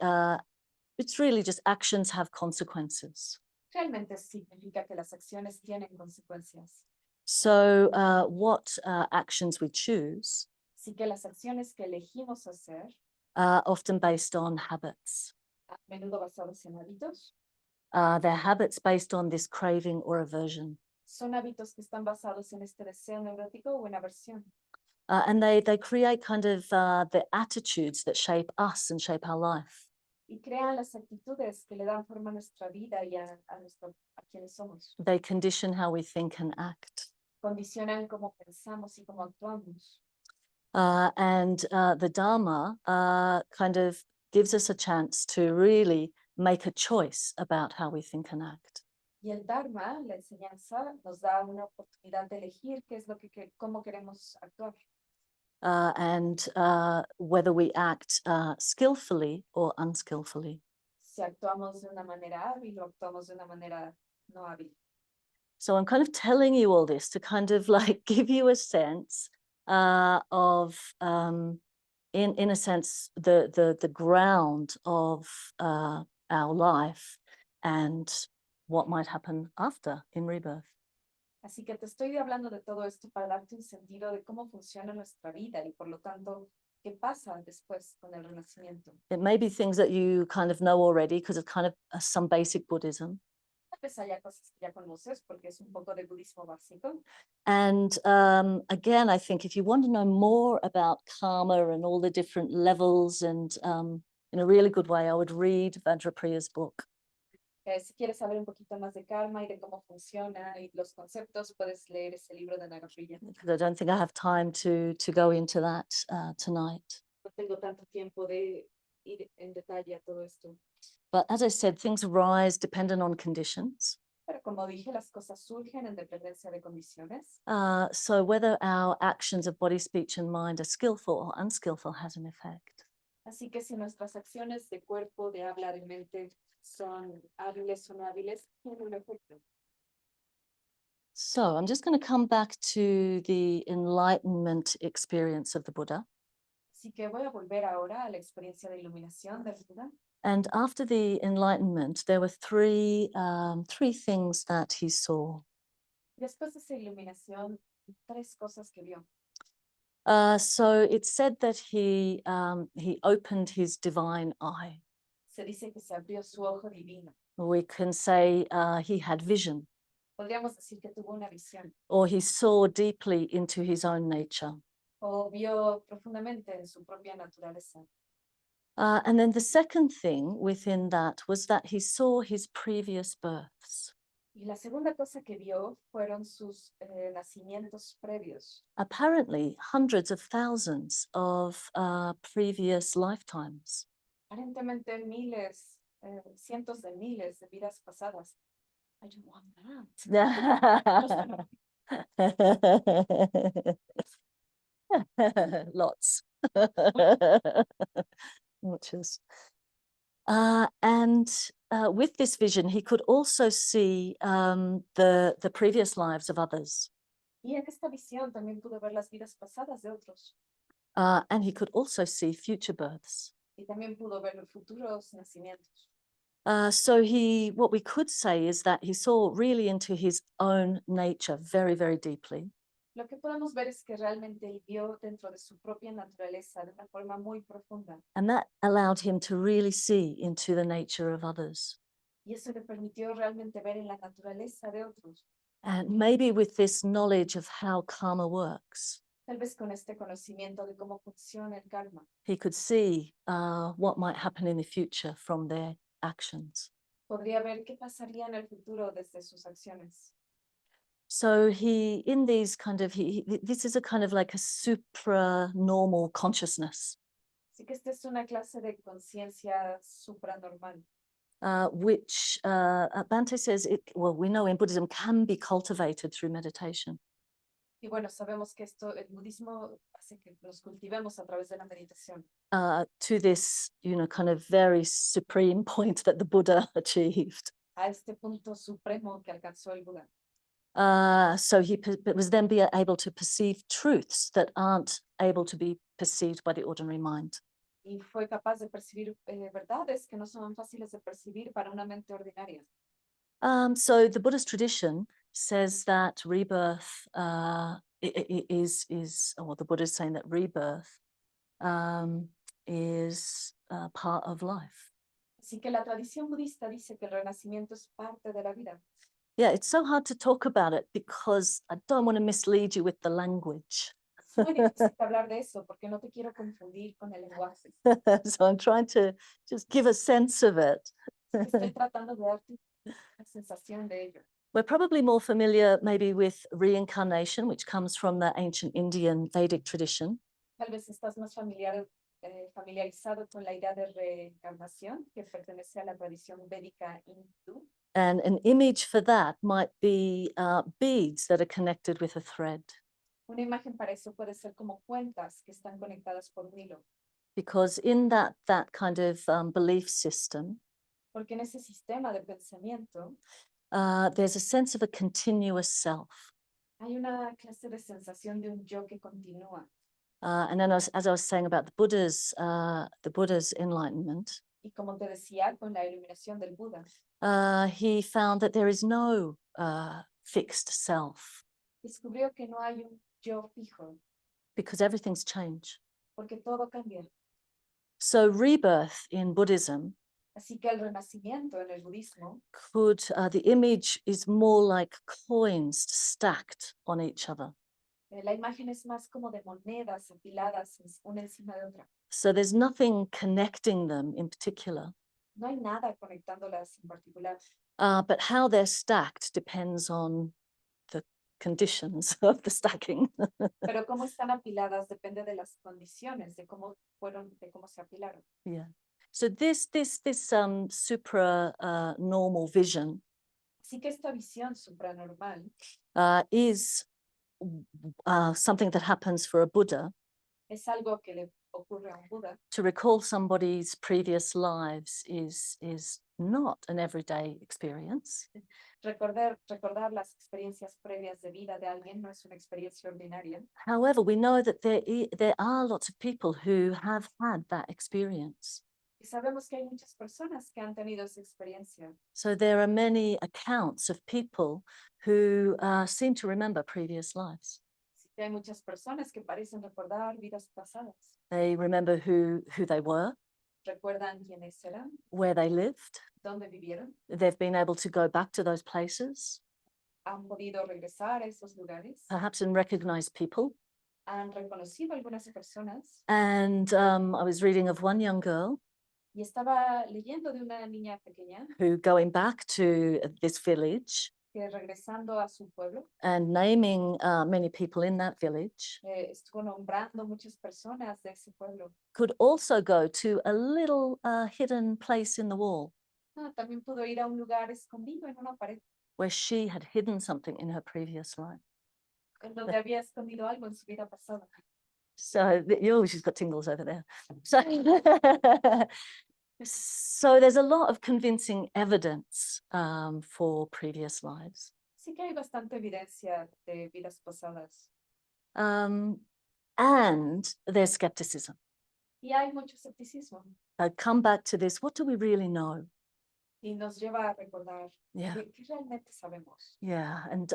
it's really just actions have consequences. Realmente significa que las acciones tienen consecuencias. So what actions we choose Así que las acciones que elegimos hacer, are often based on habits. a menudo basadas en hábitos, They're habits based on this craving or aversion. son hábitos que están basados en este deseo neurótico o en aversión. And they create kind of the attitudes that shape us and shape our life. Y crean las actitudes que le dan forma a nuestra vida y a quienes somos. They condition how we think and act. Condicionan cómo pensamos y cómo actuamos. And the Dharma kind of gives us a chance to really make a choice about how we think and act. Y el Dharma, la enseñanza, nos da una oportunidad de elegir qué es lo cómo queremos actuar. and whether we act skillfully or unskillfully. Si actuamos de una manera hábil o actuamos de una manera no hábil. So I'm kind of telling you all this to kind of like give you a sense of, in a sense, the ground of our life and what might happen after in rebirth. Así que te estoy hablando de todo esto para darte un sentido de cómo funciona nuestra vida y por lo tanto, qué pasa después con el renacimiento. It may be things that you kind of know already because it's kind of some basic Buddhism. Tal vez haya cosas que ya conoces porque es un poco de budismo básico. And again, I think if you want to know more about karma and all the different levels and in a really good way, I would read Vajrapriya's book. Si quieres saber un poquito más de karma y de cómo funciona y los conceptos, puedes leer ese libro de Nagapriya. Because I don't think I have time to go into that tonight. No tengo tanto tiempo de ir en detalle a todo esto. But as I said, things arise dependent on conditions. Pero como dije, las cosas surgen en dependencia de condiciones. So whether our actions of body, speech, and mind are skillful or unskillful has an effect. Así que si nuestras acciones de cuerpo, de habla, de mente son hábiles o no hábiles, tienen un efecto. So I'm just going to come back to the enlightenment experience of the Buddha. Así que voy a volver ahora a la experiencia de iluminación del Buda. And after the enlightenment, there were three things that he saw. Después de esa iluminación, tres cosas que vio. So it's said that he opened his divine eye. Se dice que se abrió su ojo divino. We can say he had vision, Podríamos decir que tuvo una visión or he saw deeply into his own nature. o vio profundamente en su propia naturaleza. And then the second thing within that was that he saw his previous births. Y la segunda cosa que vio fueron sus nacimientos previos. Apparently, hundreds of thousands of previous lifetimes. Aparentemente miles, cientos de miles de vidas pasadas. I don't want that. Lots. Muchos. And with this vision, he could also see the previous lives of others. Y en esta visión también pudo ver las vidas pasadas de otros. And he could also see future births. Y también pudo ver los futuros nacimientos. So what we could say is that he saw really into his own nature very, very deeply. Lo que podemos ver es que realmente él vio dentro de su propia naturaleza de una forma muy profunda. And that allowed him to really see into the nature of others. Y eso le permitió realmente ver en la naturaleza de otros. And maybe with this knowledge of how karma works, Tal vez con este conocimiento de cómo funciona el karma, he could see what might happen in the future from their actions. podría ver qué pasaría en el futuro desde sus acciones. So in these kind of, this is a kind of like a supra-normal consciousness. Así que esta es una clase de conciencia supranormal. Which Bhante says, we know in Buddhism can be cultivated through meditation. Y bueno, sabemos que esto, el budismo hace que los cultivemos a través de la meditación. To this, kind of very supreme point that the Buddha achieved. A este punto supremo que alcanzó el Buda. So he was then able to perceive truths that aren't able to be perceived by the ordinary mind. Y fue capaz de percibir verdades que no son fáciles de percibir para una mente ordinaria. So the Buddhist tradition says that rebirth the Buddha is saying that rebirth is part of life. Así que la tradición budista dice que el renacimiento es parte de la vida. Yeah, it's so hard to talk about it because I don't want to mislead you with the language. Es muy difícil hablar de eso porque no te quiero confundir con el lenguaje. So I'm trying to just give a sense of it. Estoy tratando de darte la sensación de ello. We're probably more familiar maybe with reincarnation, which comes from the ancient Indian Vedic tradition. Tal vez estás más familiarizado con la idea de reencarnación que pertenece a la tradición védica hindú. And an image for that might be beads that are connected with a thread. Una imagen para eso puede ser como cuentas que están conectadas por un hilo, because in that kind of belief system, porque en ese sistema de pensamiento there's a sense of a continuous self. hay una clase de sensación de un yo que continúa. And then as I was saying about the Buddha's enlightenment, Y como te decía, con la iluminación del Buda, he found that there is no fixed self descubrió que no hay un yo fijo, because everything's changed. porque todo cambia. So rebirth in Buddhism Así que el renacimiento en el budismo, the image is more like coins stacked on each other. La imagen es más como de monedas apiladas una encima de otra. So there's nothing connecting them in particular, No hay nada conectándolas en particular, but how they're stacked depends on the conditions of the stacking. pero cómo están apiladas depende de las condiciones, de cómo se apilaron. Yeah. So this supra normal vision Así que esta visión supranormal is something that happens for a Buddha es algo que le ocurre a un Buda. to recall somebody's previous lives is not an everyday experience. Recordar las experiencias previas de vida de alguien no es una experiencia ordinaria. However, we know that there are lots of people who have had that experience. Y sabemos que hay muchas personas que han tenido esa experiencia. So there are many accounts of people who seem to remember previous lives. Así que hay muchas personas que parecen recordar vidas pasadas. They remember who they were, Recuerdan quiénes eran, where they lived. dónde vivieron, They've been able to go back to those places, han podido regresar a esos lugares, perhaps and recognize people. han reconocido algunas personas. And I was reading of one young girl Y estaba leyendo de una niña pequeña who, going back to this village que regresando a su pueblo, and naming many people in that village, estuvo nombrando muchas personas de ese pueblo. could also go to a little hidden place in the wall También pudo ir a un lugar escondido en una pared, where she had hidden something in her previous life. en donde había escondido algo en su vida pasada. So, she's got tingles over there. So, so there's a lot of convincing evidence for previous lives. Sí que hay bastante evidencia de vidas pasadas. And there's skepticism. Y hay mucho escepticismo. Come back to this, what do we really know? Y nos lleva a recordar Yeah. qué realmente sabemos. Yeah, and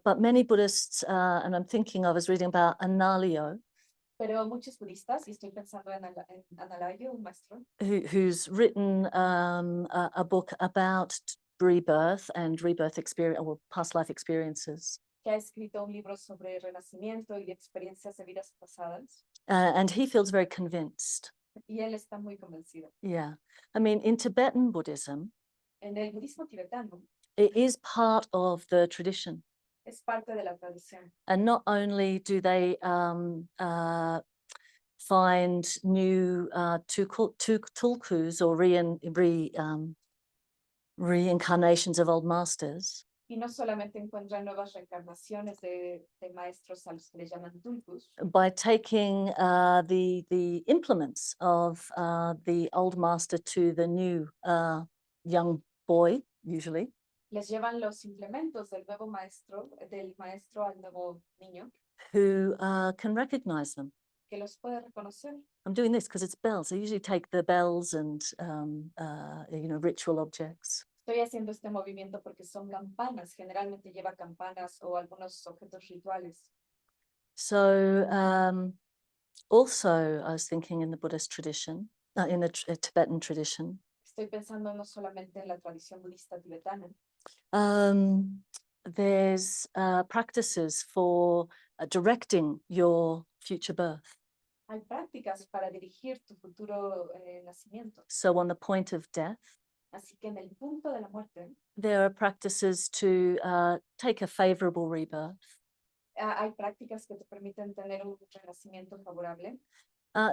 but many Buddhists, and I'm thinking, I was reading about Analayo, Pero muchos budistas, y estoy pensando en Analayo, un maestro, who's written a book about rebirth and rebirth experience, or past life experiences. que ha escrito un libro sobre renacimiento y experiencias de vidas pasadas. And he feels very convinced. Y él está muy convencido. Yeah, I mean, in Tibetan Buddhism, En el budismo tibetano it is part of the tradition. es parte de la tradición. And not only do they find new tulkus or reincarnations of old masters, Y no solamente encuentran nuevas reencarnaciones de maestros a los que le llaman tulkus, by taking the implements of the old master to the new young boy, usually, les llevan los implementos del maestro al nuevo niño, who can recognize them. que los puede reconocer. I'm doing this because it's bells. I usually take the bells and ritual objects. Estoy haciendo este movimiento porque son campanas, generalmente lleva campanas o algunos objetos rituales. So also I was thinking in the Buddhist tradition, in the Tibetan tradition, Estoy pensando no solamente en la tradición budista tibetana, there's practices for directing your future birth. hay prácticas para dirigir tu futuro nacimiento. So on the point of death, Así que en el punto de la muerte, there are practices to take a favorable rebirth. hay prácticas que te permiten tener un renacimiento favorable.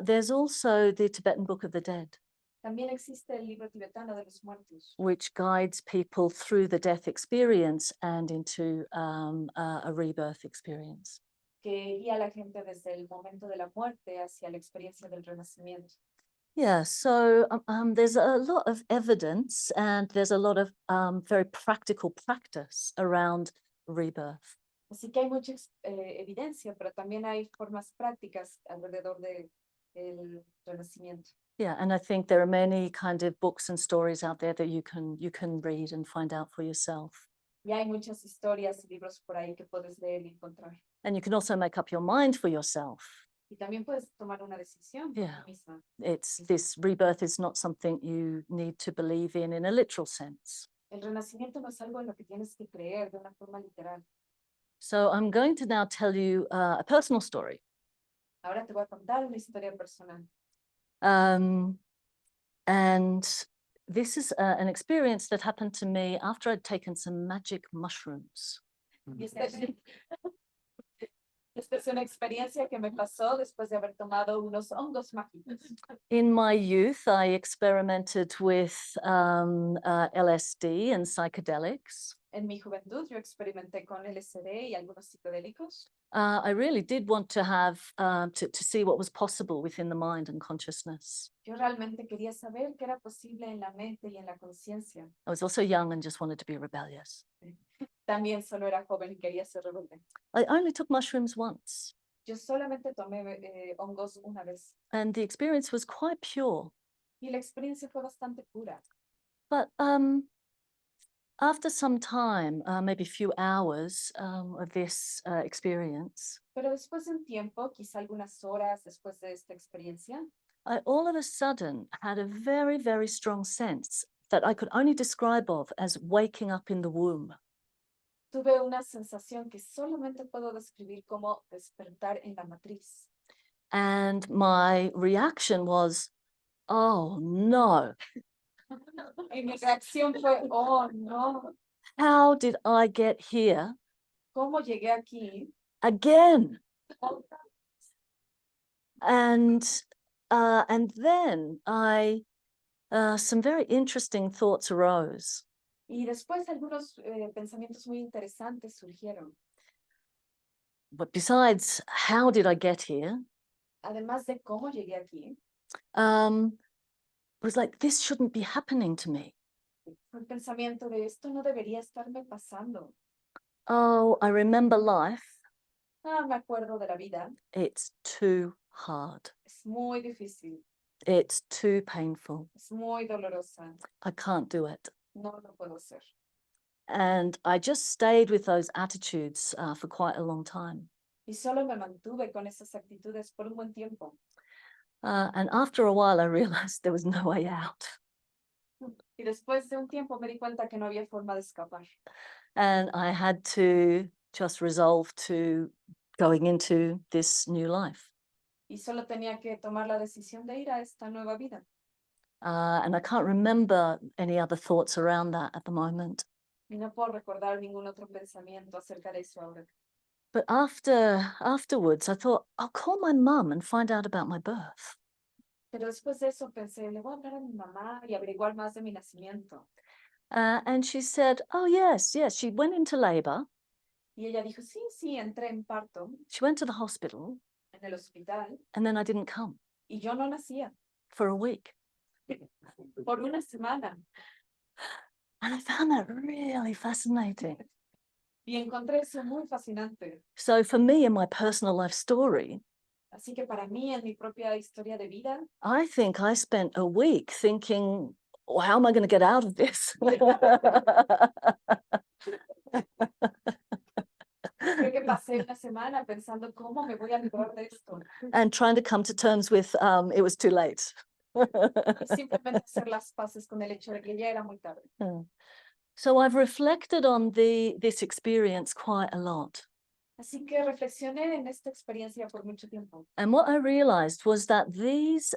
There's also the Tibetan Book of the Dead, También existe el libro tibetano de los muertos, which guides people through the death experience and into a rebirth experience. que guía a la gente desde el momento de la muerte hacia la experiencia del renacimiento. Yeah, so there's a lot of evidence and there's a lot of very practical practice around rebirth. Así que hay mucha evidencia, pero también hay formas prácticas alrededor del renacimiento. Yeah, and I think there are many kind of books and stories out there that you can read and find out for yourself. Y hay muchas historias y libros por ahí que puedes leer y encontrar. And you can also make up your mind for yourself. Y también puedes tomar una decisión por Yeah. ti misma. This rebirth is not something you need to believe in a literal sense. El renacimiento no es algo en lo que tienes que creer de una forma literal. So I'm going to now tell you a personal story. Ahora te voy a contar una historia personal. And this is an experience that happened to me after I'd taken some magic mushrooms. Y esta es una experiencia que me pasó después de haber tomado unos hongos mágicos. In my youth, I experimented with LSD and psychedelics. En mi juventud yo experimenté con LSD y algunos psicodélicos. I really did want to have to see what was possible within the mind and consciousness. Yo realmente quería saber qué era posible en la mente y en la conciencia. I was also young and just wanted to be rebellious. También solo era joven y quería ser rebelde. I only took mushrooms once, Yo solamente tomé hongos una vez and the experience was quite pure. y la experiencia fue bastante pura. But after some time, maybe a few hours of this experience, Pero después de un tiempo, quizá algunas horas después de esta experiencia, I all of a sudden had a very, very strong sense that I could only describe of as waking up in the womb. tuve una sensación que solamente puedo describir como despertar en la matriz. And my reaction was, oh no, Y mi reacción fue, oh no, how did I get here ¿cómo llegué aquí? again? Otra. And then some very interesting thoughts arose. Y después algunos pensamientos muy interesantes surgieron. But besides, how did I get here? Además de cómo llegué aquí, It was like, this shouldn't be happening to me. fue el pensamiento de esto no debería estarme pasando. Oh, I remember life. Ah, me acuerdo de la vida. It's too hard. Es muy difícil, It's too painful. es muy dolorosa. I can't do it. No lo puedo hacer. And I just stayed with those attitudes for quite a long time. Y solo me mantuve con esas actitudes por un buen tiempo. And after a while, I realized there was no way out. Y después de un tiempo me di cuenta que no había forma de escapar. And I had to just resolve to going into this new life. Y solo tenía que tomar la decisión de ir a esta nueva vida. And I can't remember any other thoughts around that at the moment. Y no puedo recordar ningún otro pensamiento acerca de eso ahora. But afterwards, I thought, I'll call my mum and find out about my birth. Pero después de eso pensé, le voy a hablar a mi mamá y averiguar más de mi nacimiento. And she said, oh, yes, she went into labor. Y ella dijo, sí, sí, entré en parto She went to the hospital, en el hospital and then I didn't come y yo no nacía for a week. por una semana. And I found that really fascinating. Y encontré eso muy fascinante. So for me, in my personal life story, Así que para mí, en mi propia historia de vida, I think I spent a week thinking, well, how am I going to get out of this? creo que pasé una semana pensando cómo me voy a librar de esto. And trying to come to terms with it was too late. Y simplemente hacer las paces con el hecho de que ya era muy tarde. So I've reflected on this experience quite a lot. Así que reflexioné en esta experiencia por mucho tiempo. And what I realized was that these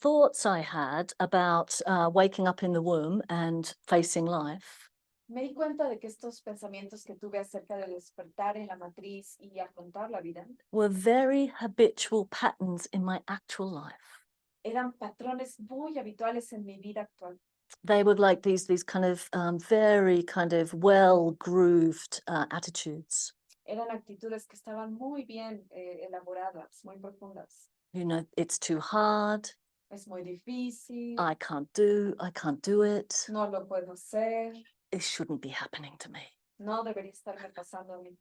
thoughts I had about waking up in the womb and facing life Me di cuenta de que estos pensamientos que tuve acerca de despertar en la matriz y afrontar la vida were very habitual patterns in my actual life. eran patrones muy habituales en mi vida actual. They were like these kind of very kind of well-grooved attitudes. Eran actitudes que estaban muy bien elaboradas, muy profundas. You know, it's too hard. Es muy difícil, I can't do it. no lo puedo hacer, It shouldn't be happening to me. no debería estarme pasando a mí.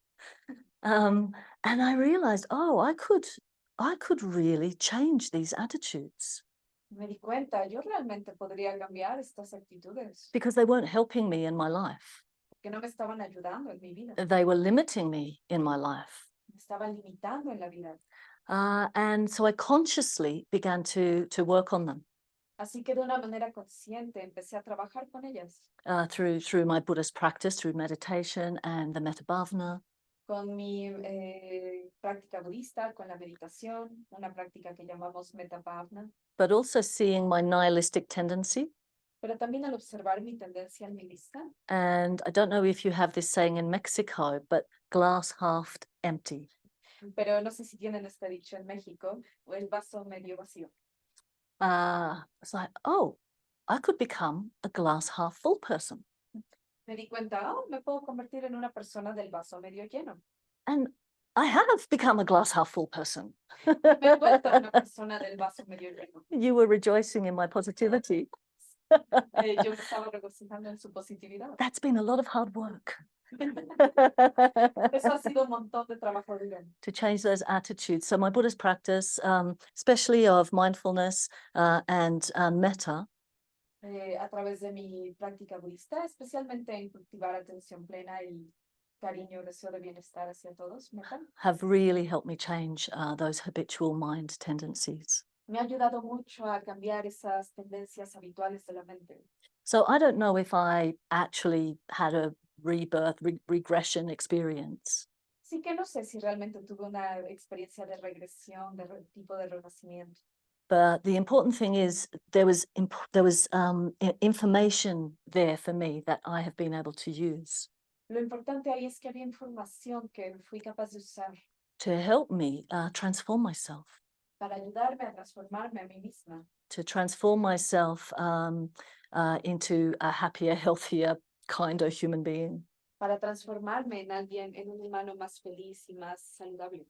And I realized, oh, I could really change these attitudes Me di cuenta, yo realmente podría cambiar estas actitudes because they weren't helping me in my life. que no me estaban ayudando en mi vida, They were limiting me in my life. me estaban limitando en la vida. And so I consciously began to work on them Así que de una manera consciente empecé a trabajar con ellas, through my Buddhist practice, through meditation and the metabhavana. con mi práctica budista, con la meditación, una práctica que llamamos metabhavana, But also seeing my nihilistic tendency. pero también al observar mi tendencia nihilista. And I don't know if you have this saying in Mexico, but glass half empty. Pero no sé si tienen este dicho en México, o el vaso medio vacío. It's like, oh, I could become a glass half full person. Me di cuenta, oh, me puedo convertir en una persona del vaso medio lleno. And I have become a glass half full person. Me he vuelto una persona del vaso medio lleno. You were rejoicing in my positivity. Yo me estaba regocijando en su positividad. That's been a lot of hard work. Eso ha sido un montón de trabajo duro. To change those attitudes. So my Buddhist practice, especially of mindfulness and metta, A través de mi práctica budista, especialmente en cultivar atención plena y cariño, deseo de bienestar hacia todos, metta, have really helped me change those habitual mind tendencies. me ha ayudado mucho a cambiar esas tendencias habituales de la mente. So I don't know if I actually had a rebirth, regression experience. Sí que no sé si realmente tuve una experiencia de regresión, de tipo de renacimiento. But the important thing is there was information there for me that I have been able to use Lo importante ahí es que había información que fui capaz de usar to help me transform myself, para ayudarme a transformarme a mí misma, to transform myself into a happier, healthier, kinder human being. para transformarme en alguien, en un humano más feliz y más saludable.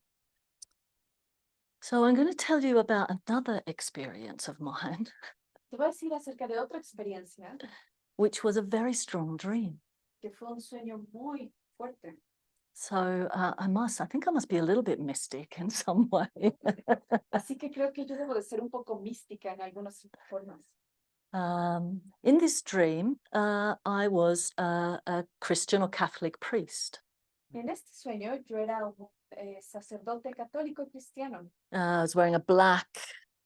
So I'm going to tell you about another experience of mine, Te voy a decir acerca de otra experiencia which was a very strong dream. que fue un sueño muy fuerte. So I think I must be a little bit mystic in some way. Así que creo que yo debo de ser un poco mística en algunas formas. In this dream, I was a Christian or Catholic priest. En este sueño yo era un sacerdote católico cristiano. I was wearing a black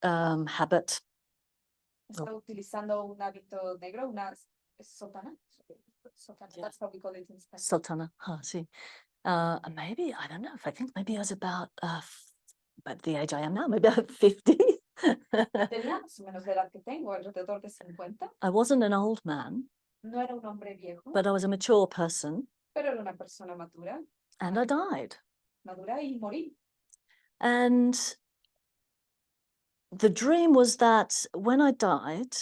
habit. Estaba utilizando un hábito negro, una sotana. Sotana, Yeah. that's how we call it in Spanish. Sultana, see. Maybe, I don't know, I think maybe I was about the age I am now, maybe about 50. Tenía más o menos la edad que tengo, alrededor de 50. I wasn't an old man, No era un hombre viejo, but I was a mature person, pero era una persona madura, and I died. madura y morí. And the dream was that when I died,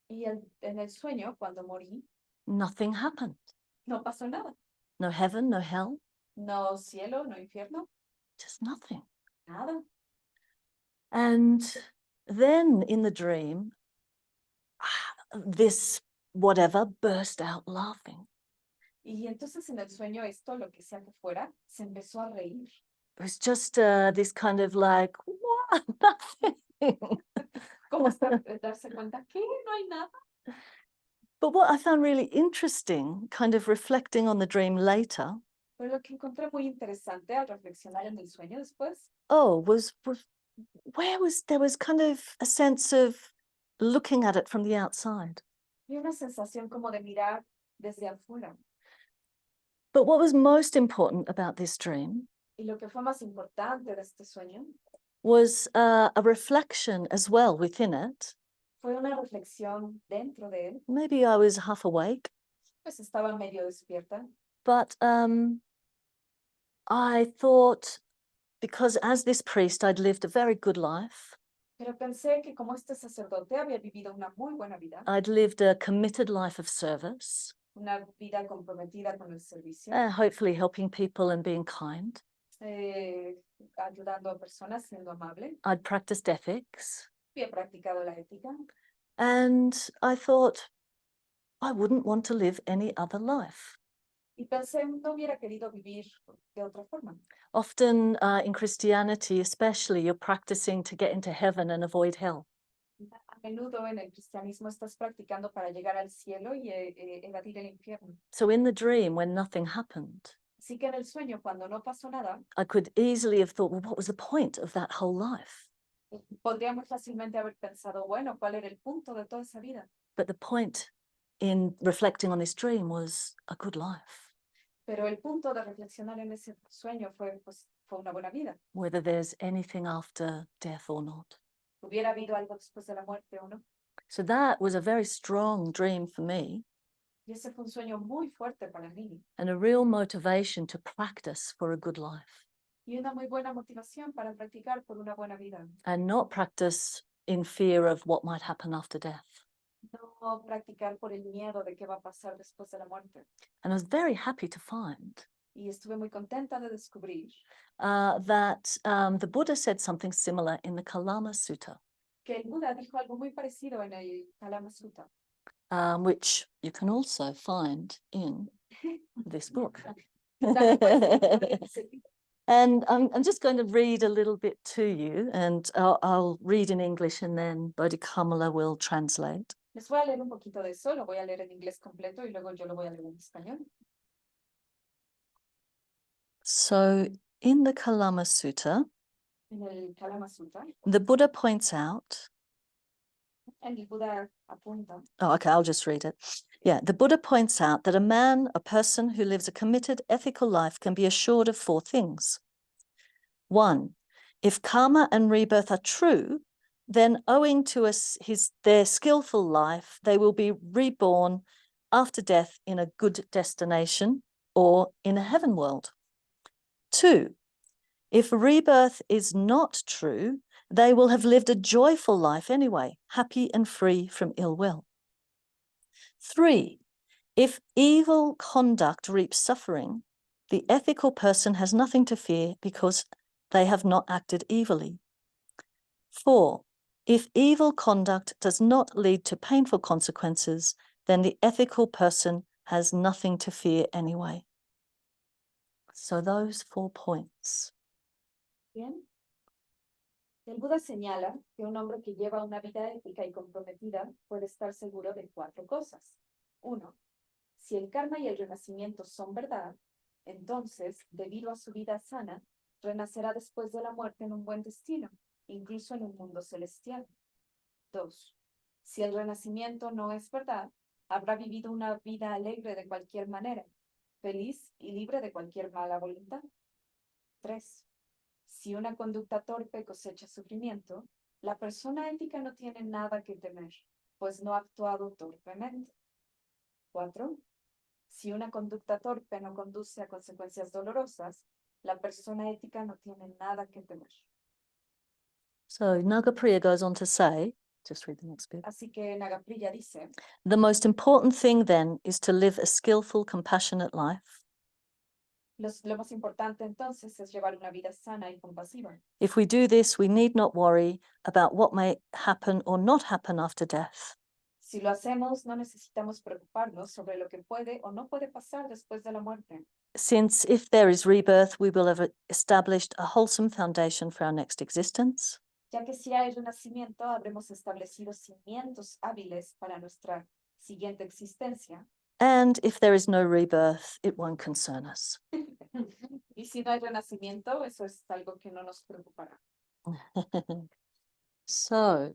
Y en el sueño, cuando morí, nothing happened. no pasó nada. No heaven, no hell, No cielo, no infierno, just nothing. nada. And then in the dream, this whatever burst out laughing. Y entonces en el sueño esto, lo que sea que fuera, se empezó a reír. It was just this kind of like, what? Nothing. ¿Cómo está darse cuenta que no hay nada? But what I found really interesting, kind of reflecting on the dream later, Pero lo que encontré muy interesante al reflexionar en el sueño después, was there was kind of a sense of looking at it from the outside. vi una sensación como de mirar desde afuera. But what was most important about this dream Y lo que fue más importante de este sueño was a reflection as well within it. fue una reflexión dentro de él, Maybe I was half awake, pues estaba medio despierta, but I thought, because as this priest, I'd lived a very good life. pero pensé que como este sacerdote había vivido una muy buena vida, I'd lived a committed life of service. una vida comprometida con el servicio, hopefully helping people and being kind. ayudando a personas, siendo amable. I'd practiced ethics. Y he practicado la ética. And I thought, I wouldn't want to live any other life. Y pensé, no hubiera querido vivir de otra forma. Often in Christianity, especially, you're practicing to get into heaven and avoid hell. A menudo en el cristianismo estás practicando para llegar al cielo y evadir el infierno. So in the dream, when nothing happened, Así que en el sueño, cuando no pasó nada, I could easily have thought, well, what was the point of that whole life? podríamos fácilmente haber pensado, bueno, ¿cuál era el punto de toda esa vida? But the point in reflecting on this dream was a good life, Pero el punto de reflexionar en ese sueño fue, pues, fue una buena vida. whether there's anything after death or not. ¿Hubiera habido algo después de la muerte o no? So that was a very strong dream for me Y ese fue un sueño muy fuerte para mí and a real motivation to practice for a good life y una muy buena motivación para practicar por una buena vida. and not practice in fear of what might happen after death. No practicar por el miedo de qué va a pasar después de la muerte. And I was very happy to find Y estuve muy contenta de descubrir that the Buddha said something similar in the Kalama Sutta, que el Buda dijo algo muy parecido en el Kalama Sutta. which you can also find in this book. And I'm just going to read a little bit to you, and I'll read in English and then Bodhikamala will translate. Les voy a leer un poquito de eso, lo voy a leer en inglés completo y luego yo lo voy a leer en español. So in the Kalama Sutta, En el Kalama Sutta, the Buddha points out, el Buda apunta, oh, okay, I'll just read it. Yeah, the Buddha points out that a person who lives a committed, ethical life can be assured of four things. 1, if karma and rebirth are true, then owing to their skillful life, they will be reborn after death in a good destination or in a heaven world. 2, if rebirth is not true, they will have lived a joyful life anyway, happy and free from ill will. 3, if evil conduct reaps suffering, the ethical person has nothing to fear because they have not acted evilly. 4, if evil conduct does not lead to painful consequences, then the ethical person has nothing to fear anyway. So those 4 points. Bien. El Buda señala que un hombre que lleva una vida ética y comprometida puede estar seguro de 4 cosas. 1, si el karma y el renacimiento son verdad, entonces, debido a su vida sana, renacerá después de la muerte en un buen destino, incluso en un mundo celestial. 2, si el renacimiento no es verdad, habrá vivido una vida alegre de cualquier manera, feliz y libre de cualquier mala voluntad. 3, si una conducta torpe cosecha sufrimiento, la persona ética no tiene nada que temer, pues no ha actuado torpemente. 4, si una conducta torpe no conduce a consecuencias dolorosas, la persona ética no tiene nada que temer. So Nagapriya goes on to say, just read the next bit. Así que Nagapriya dice, The most important thing then is to live a skillful, compassionate life. lo más importante entonces es llevar una vida sana y compasiva. If we do this, we need not worry about what may happen or not happen after death. Si lo hacemos, no necesitamos preocuparnos sobre lo que puede o no puede pasar después de la muerte. Since if there is rebirth, we will have established a wholesome foundation for our next existence. Ya que si hay renacimiento, habremos establecido cimientos hábiles para nuestra siguiente existencia. And if there is no rebirth, it won't concern us. Y si no hay renacimiento, eso es algo que no nos preocupará. So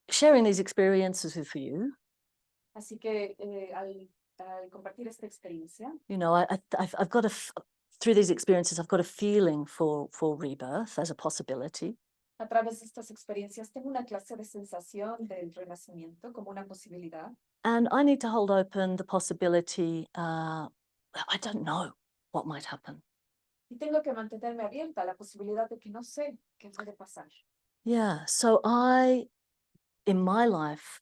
sharing these experiences with you, Así que al compartir esta experiencia, you know, I've got through these experiences, I've got a feeling for rebirth as a possibility. a través de estas experiencias, tengo una clase de sensación del renacimiento como una posibilidad. And I need to hold open the possibility, I don't know what might happen. Y tengo que mantenerme abierta a la posibilidad de que no sé qué puede pasar. Yeah, so I in my life,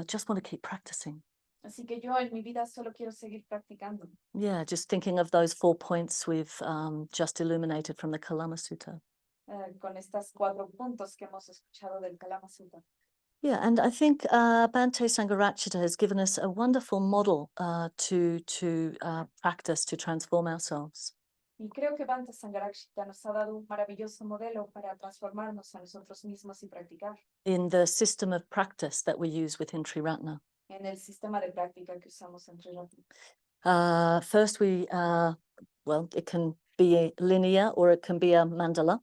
just want to keep practicing. Así que yo en mi vida solo quiero seguir practicando. Yeah, just thinking of those 4 points we've just illuminated from the Kalama Sutta. Con estas 4 puntos que hemos escuchado del Kalama Sutta. Yeah, and I think Bhante Sangharakshita has given us a wonderful model to practice, to transform ourselves. Y creo que Bhante Sangharakshita nos ha dado un maravilloso modelo para transformarnos a nosotros mismos y practicar. In the system of practice that we use within Triratna. En el sistema de práctica que usamos en Triratna. First, well, it can be linear or it can be a mandala.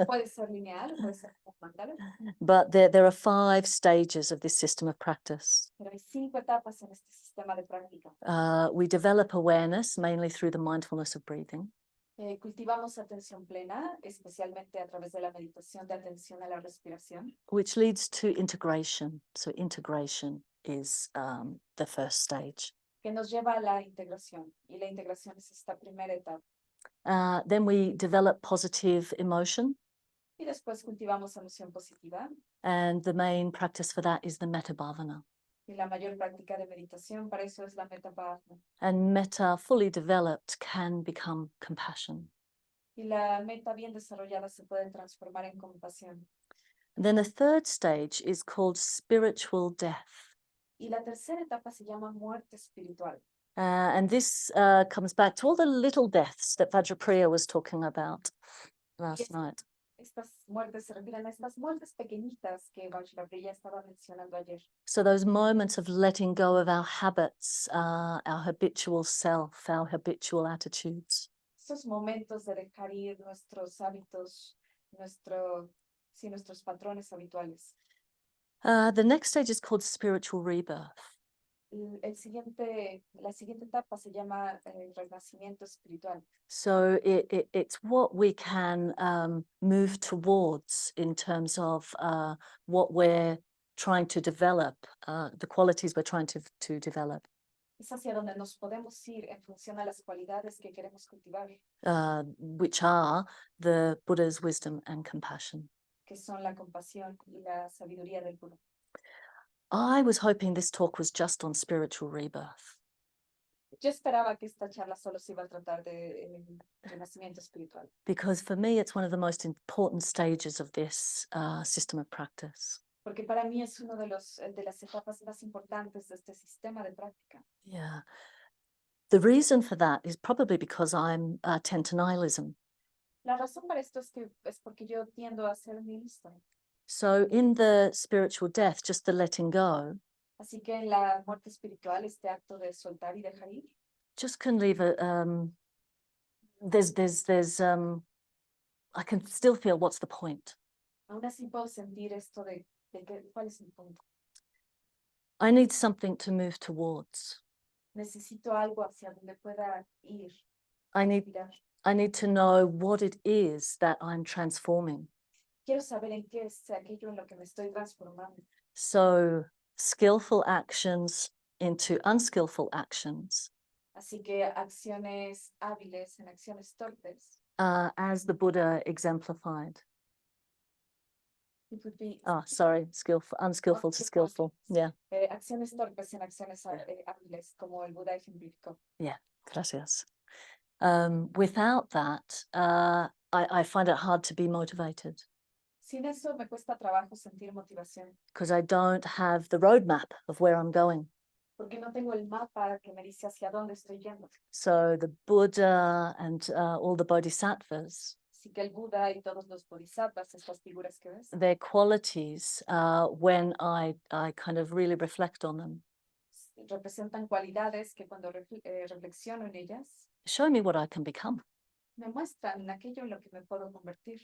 Puede ser lineal, puede ser un mandala. But there are 5 stages of this system of practice. Pero hay 5 etapas en este sistema de práctica. We develop awareness mainly through the mindfulness of breathing. Cultivamos atención plena, especialmente a través de la meditación de atención a la respiración. Which leads to integration. So integration is the first stage. Que nos lleva a la integración. Y la integración es esta primera etapa. Then we develop positive emotion. Y después cultivamos emoción positiva. And the main practice for that is the metta bhavana. Y la mayor práctica de meditación para eso es la metta bhavana. And metta fully developed can become compassion. Y la meta bien desarrollada se puede transformar en compasión. And then the third stage is called spiritual death. Y la tercera etapa se llama muerte espiritual. And this comes back to all the little deaths that Vajrapriya was talking about last night. Estas muertes se refieren a estas muertes pequeñitas que Vajrapriya estaba mencionando ayer. So those moments of letting go of our habits, our habitual self, our habitual attitudes. Esos momentos de dejar ir nuestros hábitos, nuestros patrones habituales. The next stage is called spiritual rebirth. La siguiente etapa se llama renacimiento espiritual. So it's what we can move towards in terms of what we're trying to develop, the qualities we're trying to develop. Es hacia donde nos podemos ir en función a las cualidades que queremos cultivar. Which are the Buddha's wisdom and compassion. Que son la compasión y la sabiduría del Buda. I was hoping this talk was just on spiritual rebirth. Yo esperaba que esta charla solo se iba a tratar de renacimiento espiritual. Because for me, it's one of the most important stages of this system of practice. Porque para mí es uno de las etapas más importantes de este sistema de práctica. Yeah. The reason for that is probably because I'm tend to nihilism. La razón para esto es porque yo tiendo a ser nihilista. So in the spiritual death, just the letting go. Así que en la muerte espiritual, este acto de soltar y dejar ir. Just can leave a I can still feel what's the point. Aún así puedo sentir esto de cuál es el punto. I need something to move towards. Necesito algo hacia donde pueda ir. I need to know what it is that I'm transforming. Quiero saber en qué es aquello en lo que me estoy transformando. So skillful actions into unskillful actions. Así que acciones hábiles en acciones torpes. As the Buddha exemplified. It would be, unskillful to skillful. Yeah. Acciones torpes en acciones hábiles, como el Buda ejemplificó. Yeah, gracias. Without that, I find it hard to be motivated. Sin eso me cuesta trabajo sentir motivación. Because I don't have the roadmap of where I'm going. Porque no tengo el mapa que me dice hacia dónde estoy yendo. So the Buddha and all the bodhisattvas. Así que el Buda y todos los bodhisattvas, estas figuras que ves. Their qualities, when I kind of really reflect on them. Representan cualidades que cuando reflexiono en ellas. Show me what I can become. Me muestran aquello en lo que me puedo convertir.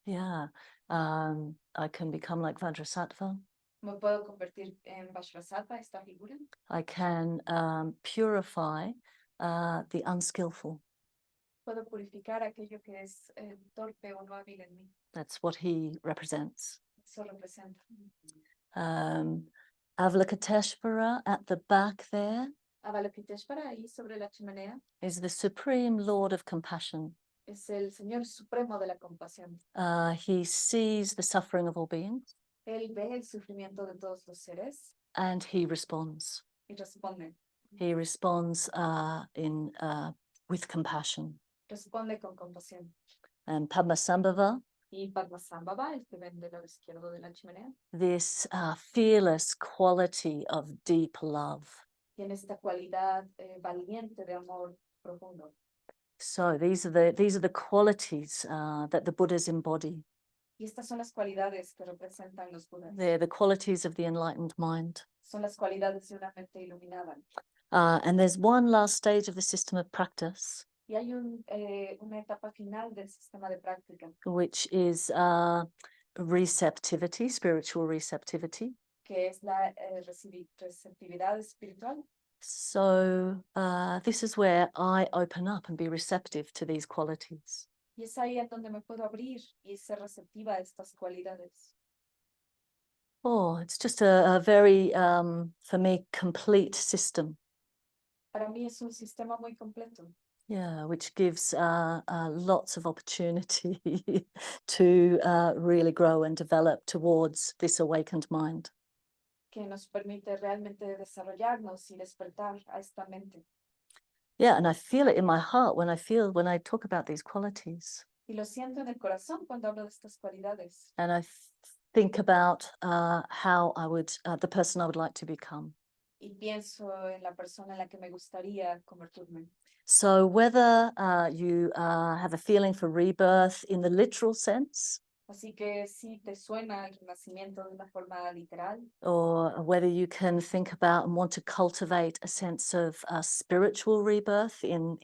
Yeah, I can become like Vajrasattva. Me puedo convertir en Vajrasattva, esta figura. I can purify the unskillful. Puedo purificar aquello que es torpe o no hábil en mí. That's what he represents. Eso representa. Avalokiteshvara at the back there. Avalokiteshvara, ahí sobre la chimenea, Is the supreme Lord of compassion. es el Señor Supremo de la compasión. He sees the suffering of all beings. Él ve el sufrimiento de todos los seres and he responds. y responde. He responds with compassion. Responde con compasión. And Padmasambhava, Y Padmasambhava, el que ven del lado izquierdo de la chimenea, this fearless quality of deep love. tiene esta cualidad valiente de amor profundo. So these are the qualities that the Buddhas embody. Y estas son las cualidades que representan los Budas. They're the qualities of the enlightened mind. Son las cualidades de una mente iluminada. And there's one last stage of the system of practice, Y hay una etapa final del sistema de práctica, which is receptivity, spiritual receptivity. que es la receptividad espiritual. So this is where I open up and be receptive to these qualities. Y es ahí en donde me puedo abrir y ser receptiva a estas cualidades. Oh, it's just a very, for me, complete system. Para mí es un sistema muy completo. Yeah, which gives lots of opportunity to really grow and develop towards this awakened mind. Que nos permite realmente desarrollarnos y despertar a esta mente. Yeah, and I feel it in my heart when I talk about these qualities. Y lo siento en el corazón cuando hablo de estas cualidades. And I think about how I would, the person I would like to become. Y pienso en la persona en la que me gustaría convertirme. So whether you have a feeling for rebirth in the literal sense, Así que si te suena el renacimiento de una forma literal, or whether you can think about and want to cultivate a sense of spiritual rebirth in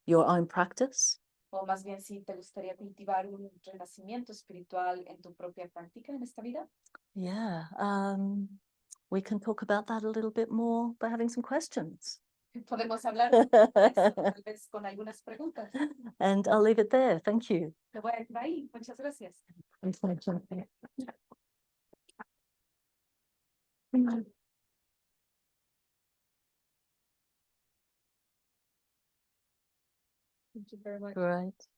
your own practice, o más bien si te gustaría cultivar un renacimiento espiritual en tu propia práctica en esta vida, yeah, we can talk about that a little bit more by having some questions. podemos hablar de eso, tal vez con algunas preguntas. And I'll leave it there. Thank you. Te voy a dejar ahí. Muchas gracias. Thank you very much. Great.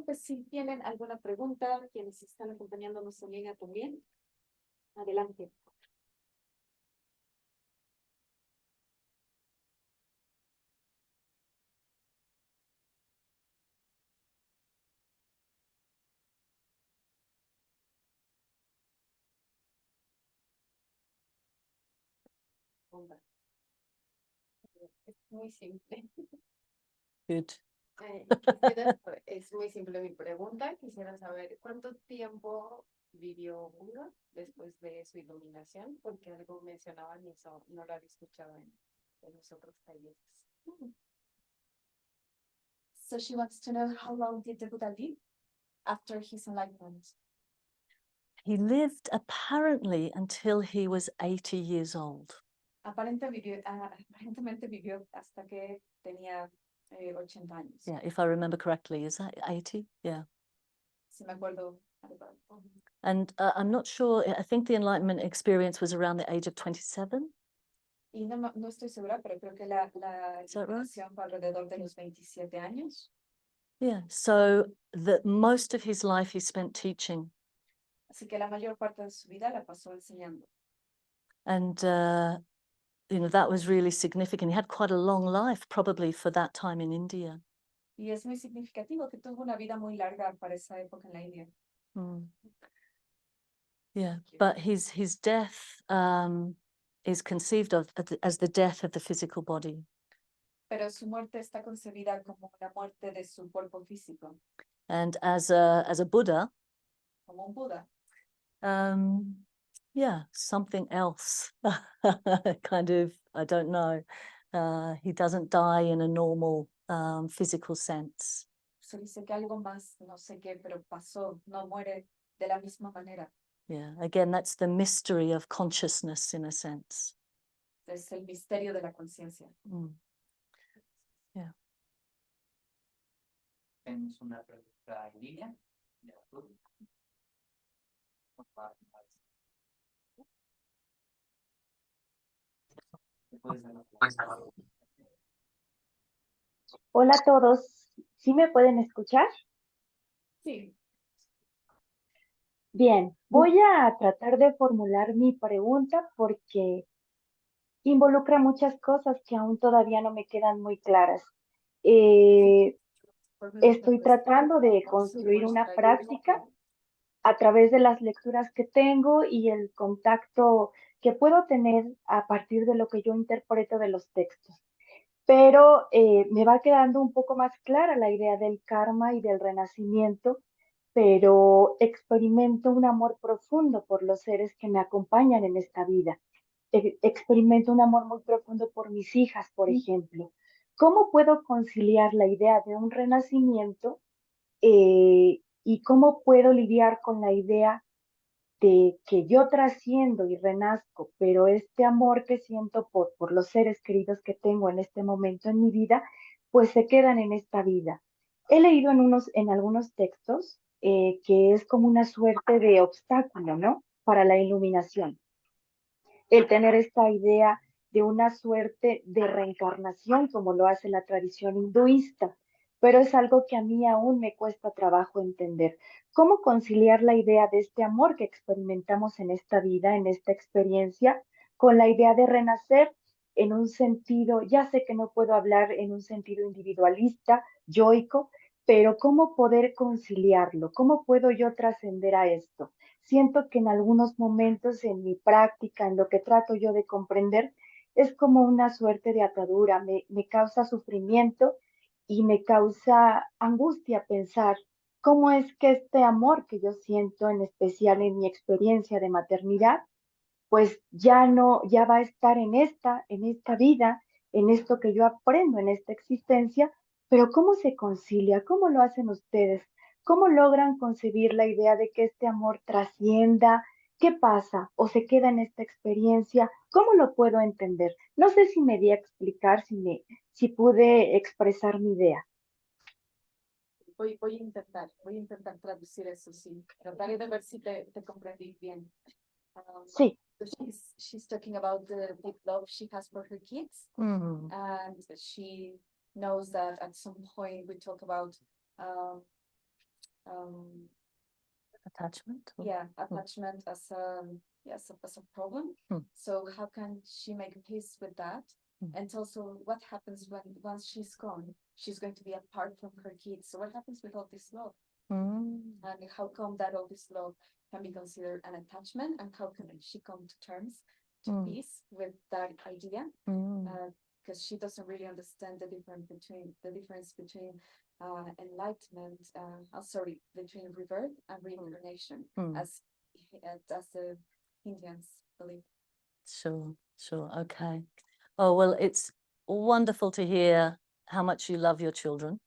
Pues si tienen alguna pregunta, quienes están acompañándonos en línea también, adelante. Es muy simple. Good. Es muy simple mi pregunta. Quisiera saber cuánto tiempo vivió Buda después de su iluminación, porque algo mencionaban y eso no lo había escuchado en los otros talleres. So she wants to know how long did the Buddha live after his enlightenment? He lived apparently until he was 80 years old. Aparentemente vivió hasta que tenía 80 años. Yeah, if I remember correctly, is that 80? Yeah. Si me acuerdo. And I'm not sure, I think the Enlightenment experience was around the age of 27. Y no estoy segura, pero creo que la Is that right? iluminación fue alrededor de los 27 años. Yeah, so that most of his life he spent teaching. Así que la mayor parte de su vida la pasó enseñando. And, that was really significant. He had quite a long life, probably for that time in India. Y es muy significativo que tuvo una vida muy larga para esa época en la India. Mm. Yeah, but his death is conceived of as the death of the physical body. Pero su muerte está concebida como la muerte de su cuerpo físico. And as a Buddha, como un Buda, yeah, something else, kind of, I don't know. He doesn't die in a normal physical sense. se dice que algo más, no sé qué, pero pasó, no muere de la misma manera. Yeah, again, that's the mystery of consciousness in a sense. Es el misterio de la conciencia. Mm. Yeah. Tenemos una pregunta en línea. Hola a todos, ¿sí me pueden escuchar? Sí. Bien, voy a tratar de formular mi pregunta porque involucra muchas cosas que aún todavía no me quedan muy claras. Eh, Estoy tratando de construir una práctica a través de las lecturas que tengo y el contacto que puedo tener a partir de lo que yo interpreto de los textos. Pero me va quedando un poco más clara la idea del karma y del renacimiento, pero experimento un amor profundo por los seres que me acompañan en esta vida. Experimento un amor muy profundo por mis hijas, por ejemplo. ¿Cómo puedo conciliar la idea de un renacimiento y cómo puedo lidiar con la idea de que yo trasciendo y renazco, pero este amor que siento por los seres queridos que tengo en este momento en mi vida, pues se quedan en esta vida? He leído en algunos textos que es como una suerte de obstáculo, ¿no? Para la iluminación el tener esta idea de una suerte de reencarnación, como lo hace la tradición hinduista, pero es algo que a mí aún me cuesta trabajo entender. ¿Cómo conciliar la idea de este amor que experimentamos en esta vida, en esta experiencia, con la idea de renacer en un sentido, ya sé que no puedo hablar en un sentido individualista, yoico, pero cómo poder conciliarlo? ¿Cómo puedo yo trascender a esto? Siento que en algunos momentos en mi práctica, en lo que trato yo de comprender, es como una suerte de atadura, me causa sufrimiento y me causa angustia pensar cómo es que este amor que yo siento, en especial en mi experiencia de maternidad, pues ya no, ya va a estar en esta vida, en esto que yo aprendo, en esta existencia, pero ¿cómo se concilia? ¿Cómo lo hacen ustedes? ¿Cómo logran concebir la idea de que este amor trascienda? ¿Qué pasa? ¿O se queda en esta experiencia? ¿Cómo lo puedo entender? No sé si me di a explicar, si pude expresar mi idea. Voy a intentar traducir eso, sí. Trataré de ver si te comprendí bien. Sí, So she's talking about the deep love she has for her kids, Mm. and she knows that at some point we talk about um, um, Attachment. yeah, attachment as a as a problem. Hmm. So how can she make peace with that? Hmm. And also what happens when once she's gone, she's going to be apart from her kids. So what happens with all this love? Mm. And how come that all this love can be considered an attachment, and how can she come to terms, to Mm. peace with that idea? Mm. Because she doesn't really understand the difference between enlightenment, between rebirth and reincarnation, Mm. as the Indians believe. Sure, sure. Okay. Oh, well, it's wonderful to hear how much you love your children.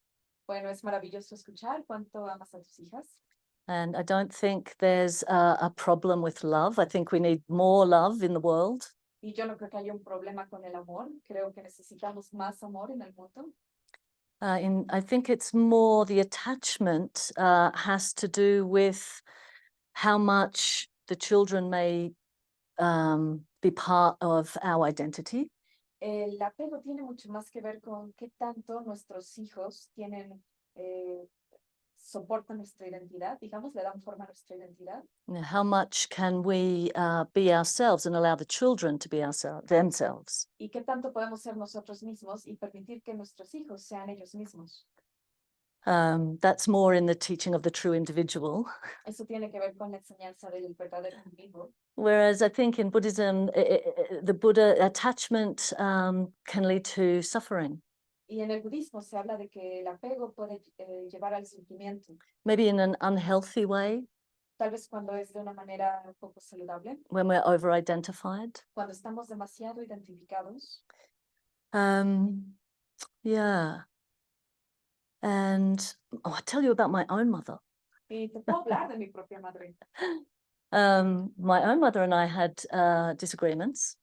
Bueno, es maravilloso escuchar cuánto amas a tus hijas. And I don't think there's a problem with love. I think we need more love in the world. Y yo no creo que haya un problema con el amor. Creo que necesitamos más amor en el mundo. I think it's more the attachment has to do with how much the children may be part of our identity. El apego tiene mucho más que ver con qué tanto nuestros hijos soportan nuestra identidad, digamos, le dan forma a nuestra identidad. You know, how much can we be ourselves and allow the children to be themselves? Y qué tanto podemos ser nosotros mismos y permitir que nuestros hijos sean ellos mismos. That's more in the teaching of the true individual. Eso tiene que ver con la enseñanza del verdadero individuo. Whereas I think in Buddhism, the Buddha attachment can lead to suffering. Y en el budismo se habla de que el apego puede llevar al sufrimiento, Maybe in an unhealthy way, tal vez cuando es de una manera poco saludable, when we're over-identified. cuando estamos demasiado identificados. Yeah. And I'll tell you about my own mother. Y te puedo hablar de mi propia madre. My own mother and I had disagreements,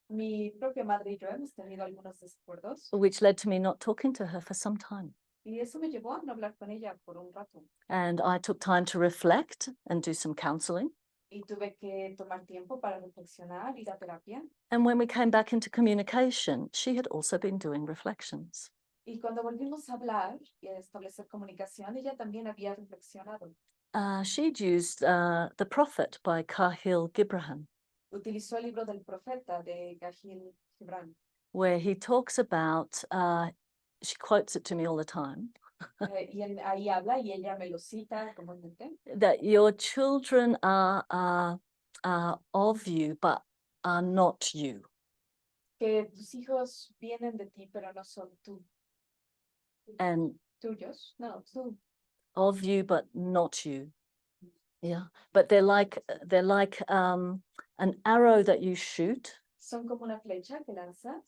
Mi propia madre y yo hemos tenido algunos desacuerdos, which led to me not talking to her for some time. y eso me llevó a no hablar con ella por un rato. And I took time to reflect and do some counseling. Y tuve que tomar tiempo para reflexionar, ir a terapia. And when we came back into communication, she had also been doing reflections. Y cuando volvimos a hablar y a establecer comunicación, ella también había reflexionado. she'd used The Prophet by Khalil Gibran, Utilizó el libro del profeta de Khalil Gibran, where he talks about, she quotes it to me all the time, y ahí habla y ella me lo cita comúnmente, that your children are of you, but are not you. que tus hijos vienen de ti, pero no son And tuyos, no, tú. of you, but not you. Yeah, but they're like an arrow that you shoot, Son como una flecha que lanzas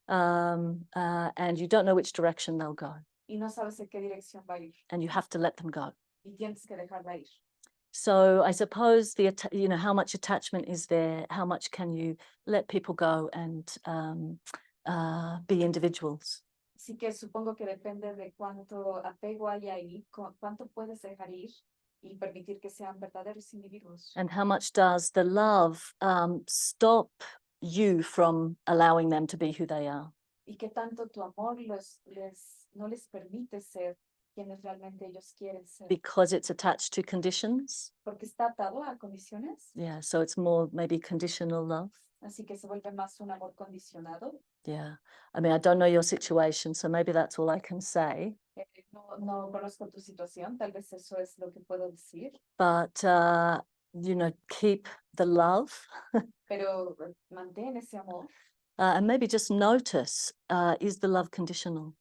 and you don't know which direction they'll go, y no sabes en qué dirección va a ir and you have to let them go. y tienes que dejarla ir. So I suppose how much attachment is there? How much can you let people go and be individuals? Así que supongo que depende de cuánto apego hay ahí, cuánto puedes dejar ir y permitir que sean verdaderos individuos. And how much does the love stop you from allowing them to be who they are? Y que tanto tu amor no les permite ser quienes realmente ellos quieren ser. Because it's attached to conditions. Porque está atado a condiciones. Yeah, so it's more maybe conditional love. Así que se vuelve más un amor condicionado. Yeah, I mean, I don't know your situation, so maybe that's all I can say. No conozco tu situación, tal vez eso es lo que puedo decir. But, keep the love. Pero mantén ese amor. And maybe just notice, is the love conditional?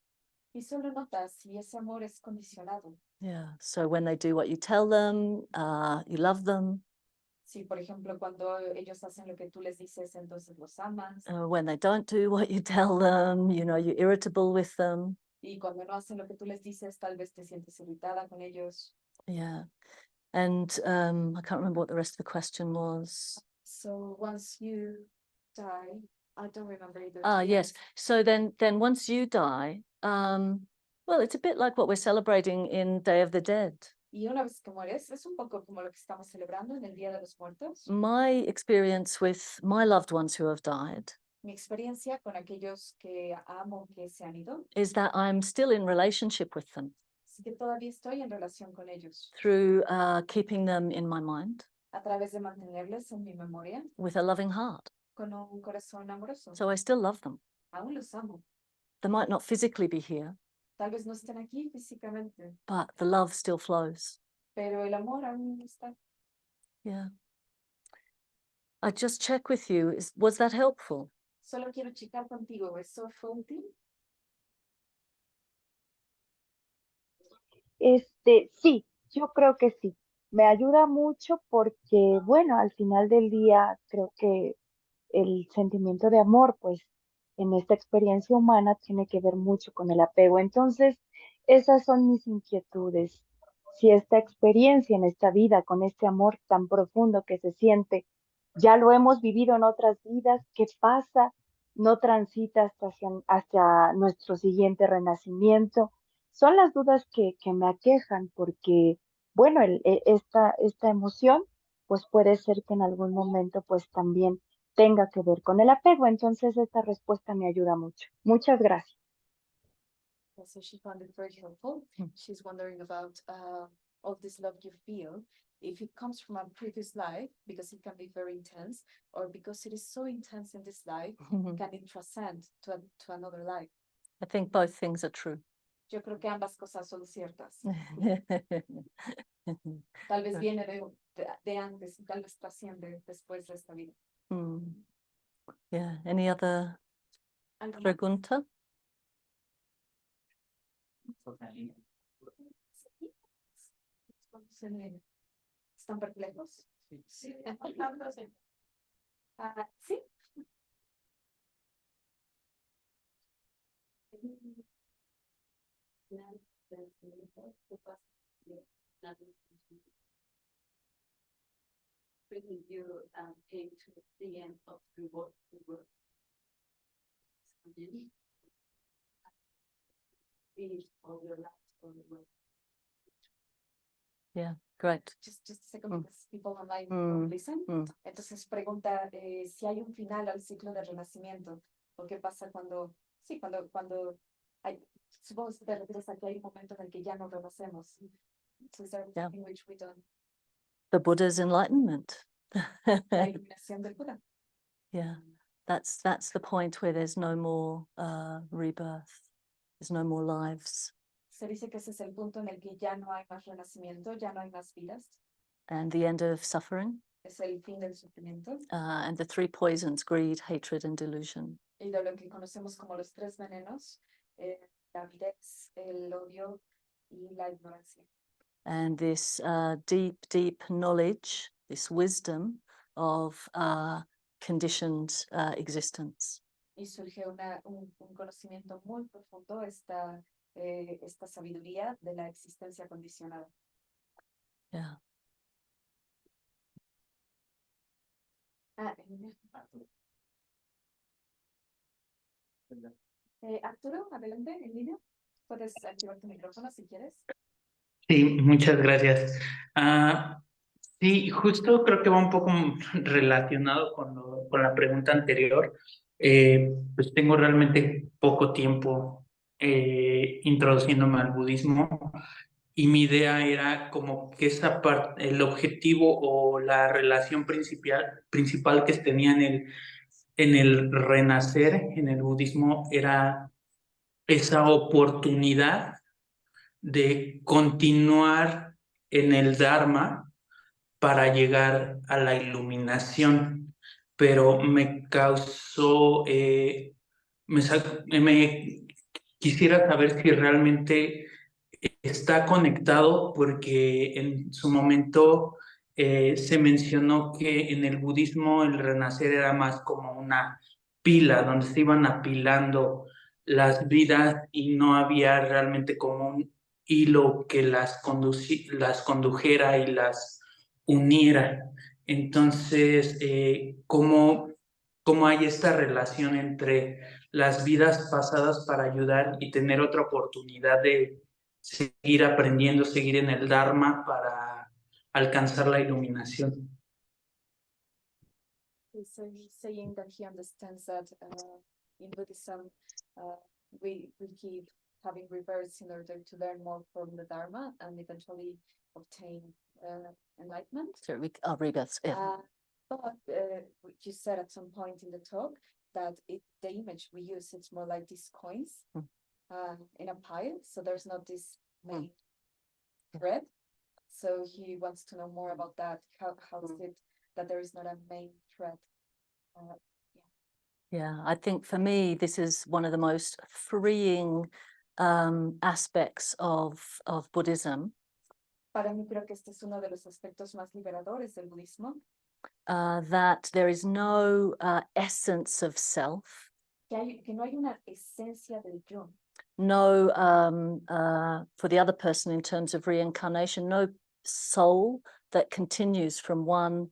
Y solo notas si ese amor es condicionado. Yeah, so when they do what you tell them, you love them. Si, por ejemplo, cuando ellos hacen lo que tú les dices, entonces los amas. When they don't do what you tell them, you're irritable with them. Y cuando no hacen lo que tú les dices, tal vez te sientes irritada con ellos. Yeah, and I can't remember what the rest of the question was. So once you die, I don't remember either. Yes. So then once you die, well, it's a bit like what we're celebrating in Day of the Dead. Y una vez que mueres, es un poco como lo que estamos celebrando en el Día de los Muertos. My experience with my loved ones who have died Mi experiencia con aquellos que amo que se han ido, is that I'm still in relationship with them así que todavía estoy en relación con ellos, through keeping them in my mind a través de mantenerles en mi memoria, with a loving heart. con un corazón amoroso. So I still love them. Aún los amo. They might not physically be here, Tal vez no estén aquí físicamente, but the love still flows. pero el amor aún está. Yeah. I just check with you, was that helpful? Solo quiero checar contigo, ¿eso fue útil? Sí, yo creo que sí. Me ayuda mucho porque, bueno, al final del día creo que el sentimiento de amor, pues, en esta experiencia humana tiene que ver mucho con el apego. Entonces, esas son mis inquietudes. Si esta experiencia en esta vida, con este amor tan profundo que se siente, ya lo hemos vivido en otras vidas, ¿qué pasa? ¿No transita hacia nuestro siguiente renacimiento? Son las dudas que me aquejan porque, bueno, esta emoción, pues puede ser que en algún momento, pues también tenga que ver con el apego. Entonces, esta respuesta me ayuda mucho. Muchas gracias. So she found it very helpful. She's wondering about all this love you feel, if it comes from a previous life, because it can be very intense, or because it is so intense in this life, can it transcend to another life? I think both things are true. Yo creo que ambas cosas son ciertas. Tal vez viene de antes y tal vez trasciende después de esta vida. Yeah, any other ¿Algo más? pregunta? ¿Están perplejos? Sí. Sí. Bringing you came to the end of the work. Finish all your life on the work. Yeah, great. Just a second, because people online don't listen. Entonces pregunta si hay un final al ciclo del renacimiento, o qué pasa cuando hay, supongo que te refieres a que hay un momento en el que ya no renacemos. So is there Yeah. in which we don't the Buddha's enlightenment. la iluminación del Buda. Yeah, that's the point where there's no more rebirth, there's no more lives, Se dice que ese es el punto en el que ya no hay más renacimiento, ya no hay más vidas. and the end of suffering, Es el fin del sufrimiento and the three poisons, greed, hatred, and delusion. y de lo que conocemos como los tres venenos, la avidez, el odio y la ignorancia. And this deep knowledge, this wisdom of conditioned existence. Y surge un conocimiento muy profundo, esta sabiduría de la existencia condicionada. Yeah. Arturo, adelante, en línea. Puedes activar tu micrófono si quieres. Sí, muchas gracias. Sí, justo creo que va un poco relacionado con la pregunta anterior. Pues tengo realmente poco tiempo introduciéndome al budismo y mi idea era como que esa parte, el objetivo o la relación principal que tenía en el renacer, en el budismo, era esa oportunidad de continuar en el Dharma para llegar a la iluminación, pero me causó, me quisiera saber si realmente está conectado, porque en su momento se mencionó que en el budismo el renacer era más como una pila, donde se iban apilando las vidas y no había realmente como un hilo que las condujera y las uniera. Entonces, ¿cómo hay esta relación entre las vidas pasadas para ayudar y tener otra oportunidad de seguir aprendiendo, seguir en el Dharma para alcanzar la iluminación? So he's saying that he understands that in Buddhism we keep having rebirths in order to learn more from the Dharma and eventually obtain enlightenment. So rebirths, yeah. But you said at some point in the talk that the image we use, it's more like these coins in a pile. So there's not this main thread. So he wants to know more about that. How is it that there is not a main thread? Yeah, I think for me, this is one of the most freeing aspects of Buddhism. Para mí creo que este es uno de los aspectos más liberadores del budismo. That there is no essence of self. Que no hay una esencia del yo. No, for the other person in terms of reincarnation, no soul that continues from one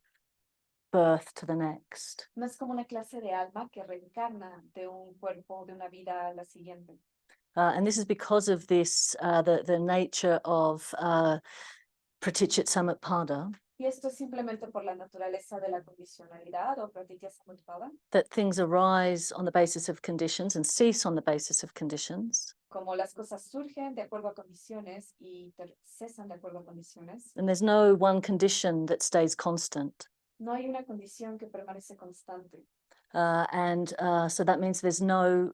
birth to the next. No es como una clase de alma que reencarna de un cuerpo, de una vida a la siguiente. And this is because of this, the nature of Pratichet Samutpada. Y esto es simplemente por la naturaleza de la condicionalidad o Pratichet Samutpada. That things arise on the basis of conditions and cease on the basis of conditions. Como las cosas surgen de acuerdo a condiciones y cesan de acuerdo a condiciones. And there's no one condition that stays constant. No hay una condición que permanece constante. And so that means there's no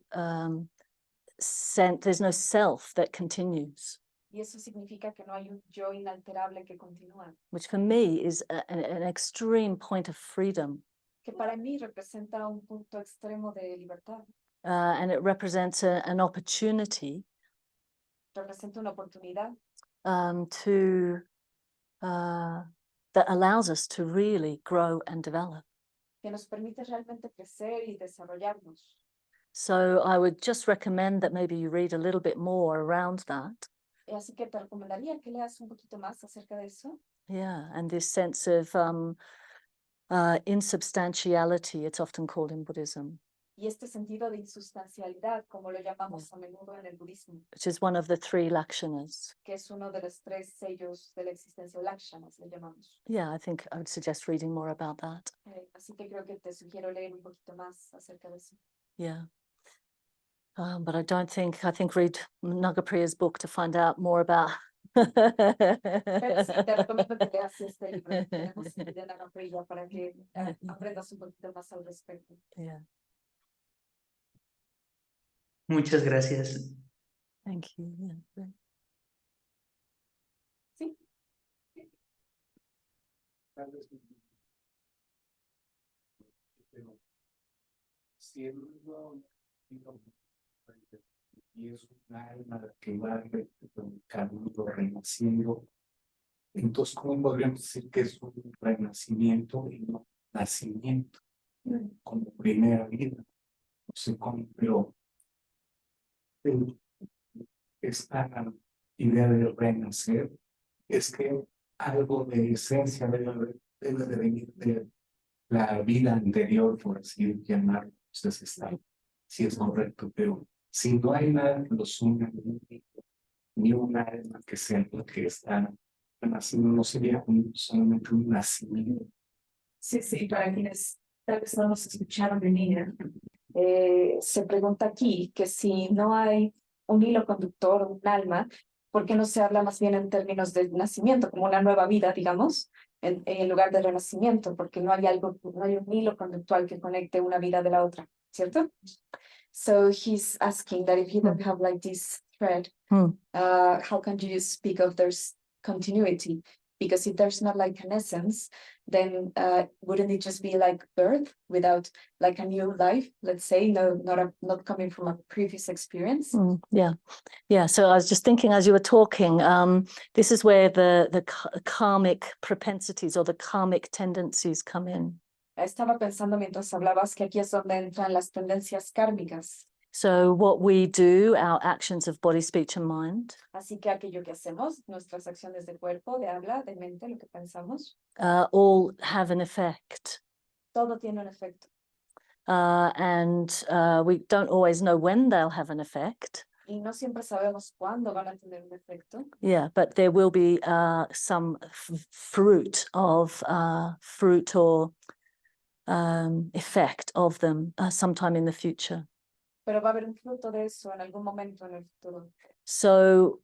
there's no self that continues. Y eso significa que no hay un yo inalterable que continúa. Which for me is an extreme point of freedom. Que para mí representa un punto extremo de libertad. And it represents an opportunity. Representa una oportunidad. That allows us to really grow and develop. Que nos permite realmente crecer y desarrollarnos. So I would just recommend that maybe you read a little bit more around that. Así que te recomendaría que leas un poquito más acerca de eso. Yeah, and this sense of insubstantiality, it's often called in Buddhism. Y este sentido de insustancialidad, como lo llamamos a menudo en el budismo. Which is one of the three lakshanas. Que es uno de los tres sellos de la existencia, lakshanas le llamamos. Yeah, I think I would suggest reading more about that. Así que creo que te sugiero leer un poquito más acerca de eso. Yeah. But I think read Nagapriya's book to find out more about Pero sí, te recomiendo que leas este libro. Tenemos de la capilla para que aprendas un poquito más al respecto. Yeah, Muchas gracias. thank you. Yeah, great. Sí. Pero siendo y es un alma que va camino renaciendo. Entonces, ¿cómo podríamos decir que es un renacimiento y no nacimiento? Como primera vida. No sé cómo, pero eh, esta idea de renacer es que algo de esencia debe de venir de la vida anterior, por así llamarlo. Entonces está, si es correcto, pero si no hay nada que los una, ni un alma que sea lo que está naciendo, no sería solamente un nacimiento. Sí, sí, para quienes tal vez no nos escucharon de niña, se pregunta aquí que si no hay un hilo conductor, un alma, ¿por qué no se habla más bien en términos de nacimiento, como una nueva vida, digamos, en lugar de renacimiento? Porque no hay algo, no hay un hilo conductual que conecte una vida de la otra, ¿cierto? So he's asking that if you don't have like this thread, how can you speak of there's continuity? Because if there's not like an essence, then wouldn't it just be like birth without like a new life, let's say, not coming from a previous experience? Yeah. So I was just thinking as you were talking, this is where the karmic propensities or the karmic tendencies come in. Estaba pensando mientras hablabas que aquí es donde entran las tendencias kármicas. So what we do, our actions of body, speech, and mind, Así que aquello que hacemos, nuestras acciones de cuerpo, de habla, de mente, lo que pensamos, all have an effect. todo tiene un efecto. And we don't always know when they'll have an effect. Y no siempre sabemos cuándo van a tener un efecto. Yeah, but there will be some fruit or effect of them sometime in the future. Pero va a haber un fruto de eso en algún momento en el futuro. So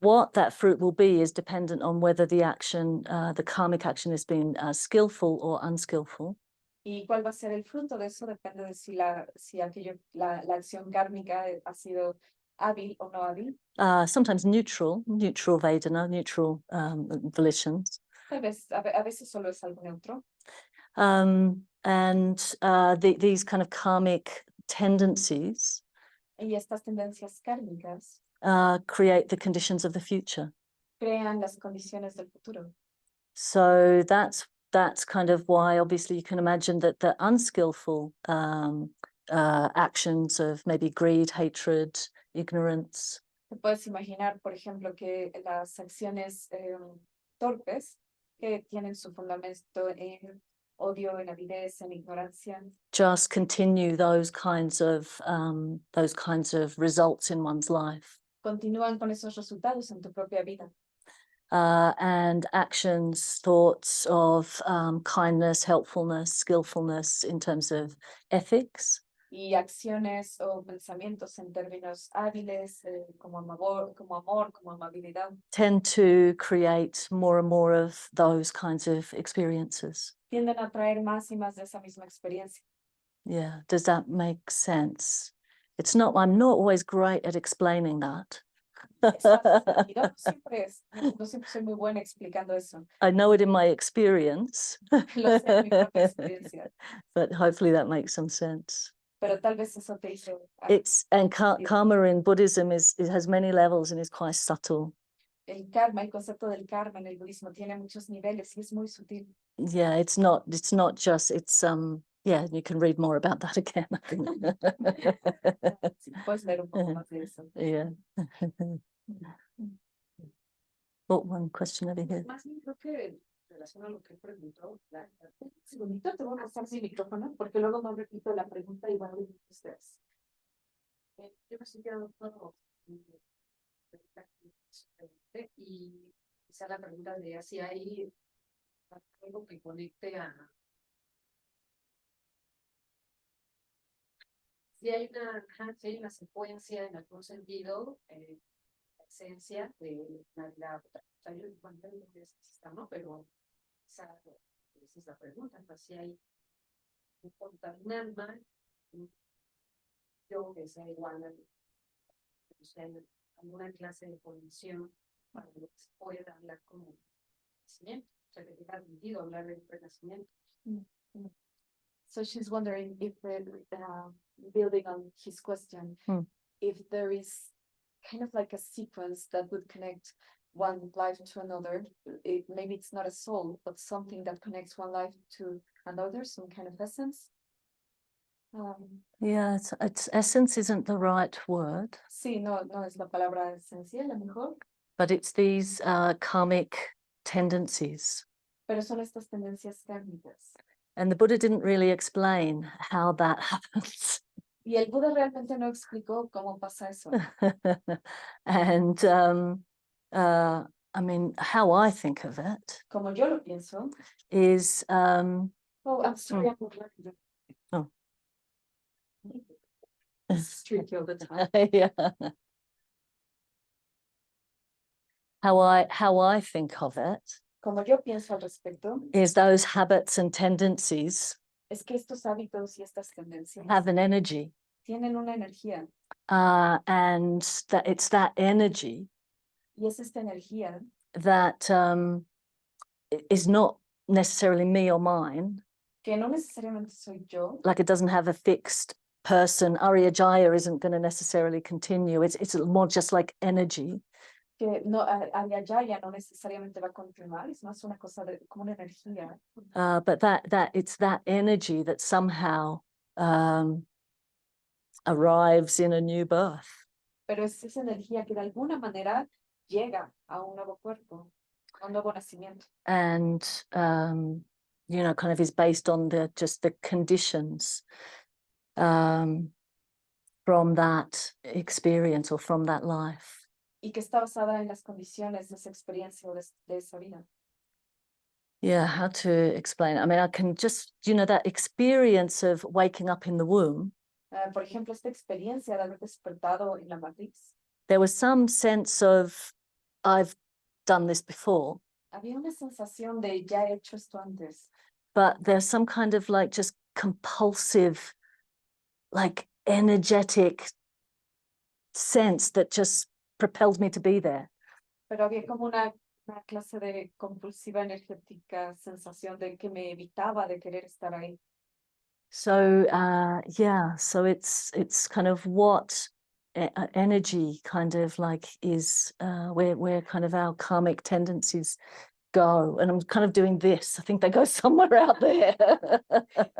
what that fruit will be is dependent on whether the action, the karmic action, has been skillful or unskillful. Y cuál va a ser el fruto de eso depende de si la acción kármica ha sido hábil o no hábil. Sometimes neutral Vedana, neutral volitions. Tal vez, a veces solo es algo neutro. And these kind of karmic tendencies Y estas tendencias kármicas create the conditions of the future. crean las condiciones del futuro. So that's kind of why obviously you can imagine that the unskillful actions of maybe greed, hatred, ignorance, Te puedes imaginar, por ejemplo, que las acciones torpes que tienen su fundamento en odio, en avidez, en ignorancia, just continue those kinds of results in one's life. continúan con esos resultados en tu propia vida. And actions, thoughts of kindness, helpfulness, skillfulness in terms of ethics. Y acciones o pensamientos en términos hábiles, como amor, como amabilidad, Tend to create more and more of those kinds of experiences. tienden a traer más y más de esa misma experiencia. Yeah, does that make sense? I'm not always great at explaining that. No siempre soy muy buena explicando eso. I know it in my experience, Lo sé en mi propia experiencia, but hopefully that makes some sense. pero tal vez eso te hizo. Karma in Buddhism it has many levels and is quite subtle. El karma, el concepto del karma en el budismo tiene muchos niveles y es muy sutil. Yeah, it's not just, yeah, you can read more about that again. Sí, puedes leer un poco más de eso. Yeah. Oh, one question over here. Más bien creo que en relación a lo que preguntó, un segundito te voy a pasar mi micrófono porque luego no repito la pregunta igual de ustedes. Yo me estoy quedando todo y quizá la pregunta de si hay algo que conecte a si hay una secuencia en algún sentido esencia de la otra. O sea, yo cuando está, ¿no? Pero esa es la pregunta, ¿no? Si hay un alma, yo que sea igual a o sea, alguna clase de condición para que se pueda hablar como renacimiento, o sea, que tenga sentido hablar del renacimiento. So she's wondering if, building on his question, if there is kind of like a sequence that would connect one life to another. Maybe it's not a soul, but something that connects one life to another, some kind of essence. Yeah, it's essence isn't the right word, Sí, no es la palabra esencial, a lo mejor, but it's these karmic tendencies. pero son estas tendencias kármicas. And the Buddha didn't really explain how that happens. Y el Buda realmente no explicó cómo pasa eso. And I mean, how I think of it Como yo lo pienso. is Oh, I'm sorry, I'm not Oh. It's tricky all the time. yeah. How I think of it Como yo pienso al respecto, is those habits and tendencies es que estos hábitos y estas tendencias have an energy, tienen una energía. and that it's that energy Y es esta energía that is not necessarily me or mine. que no necesariamente soy yo, Like it doesn't have a fixed person. Arya Jaya isn't going to necessarily continue. It's more just like energy. que no, Arya Jaya no necesariamente va a continuar, es más una cosa de, como una energía. But that it's that energy that somehow arrives in a new birth. Pero es esa energía que de alguna manera llega a un nuevo cuerpo, a un nuevo nacimiento. And you know, kind of is based on just the conditions from that experience or from that life. Y que está basada en las condiciones de esa experiencia o de esa vida. Yeah, how to explain it? I mean, I can just, you know, that experience of waking up in the womb, Por ejemplo, esta experiencia de haber despertado en la matriz. there was some sense of, I've done this before, Había una sensación de ya he hecho esto antes, but there's some kind of like just compulsive, like energetic sense that just propelled me to be there. pero había como una clase de compulsiva energética sensación de que me evitaba de querer estar ahí. So yeah, so it's kind of what energy kind of like is where kind of our karmic tendencies go, and I'm kind of doing this. I think they go somewhere out there.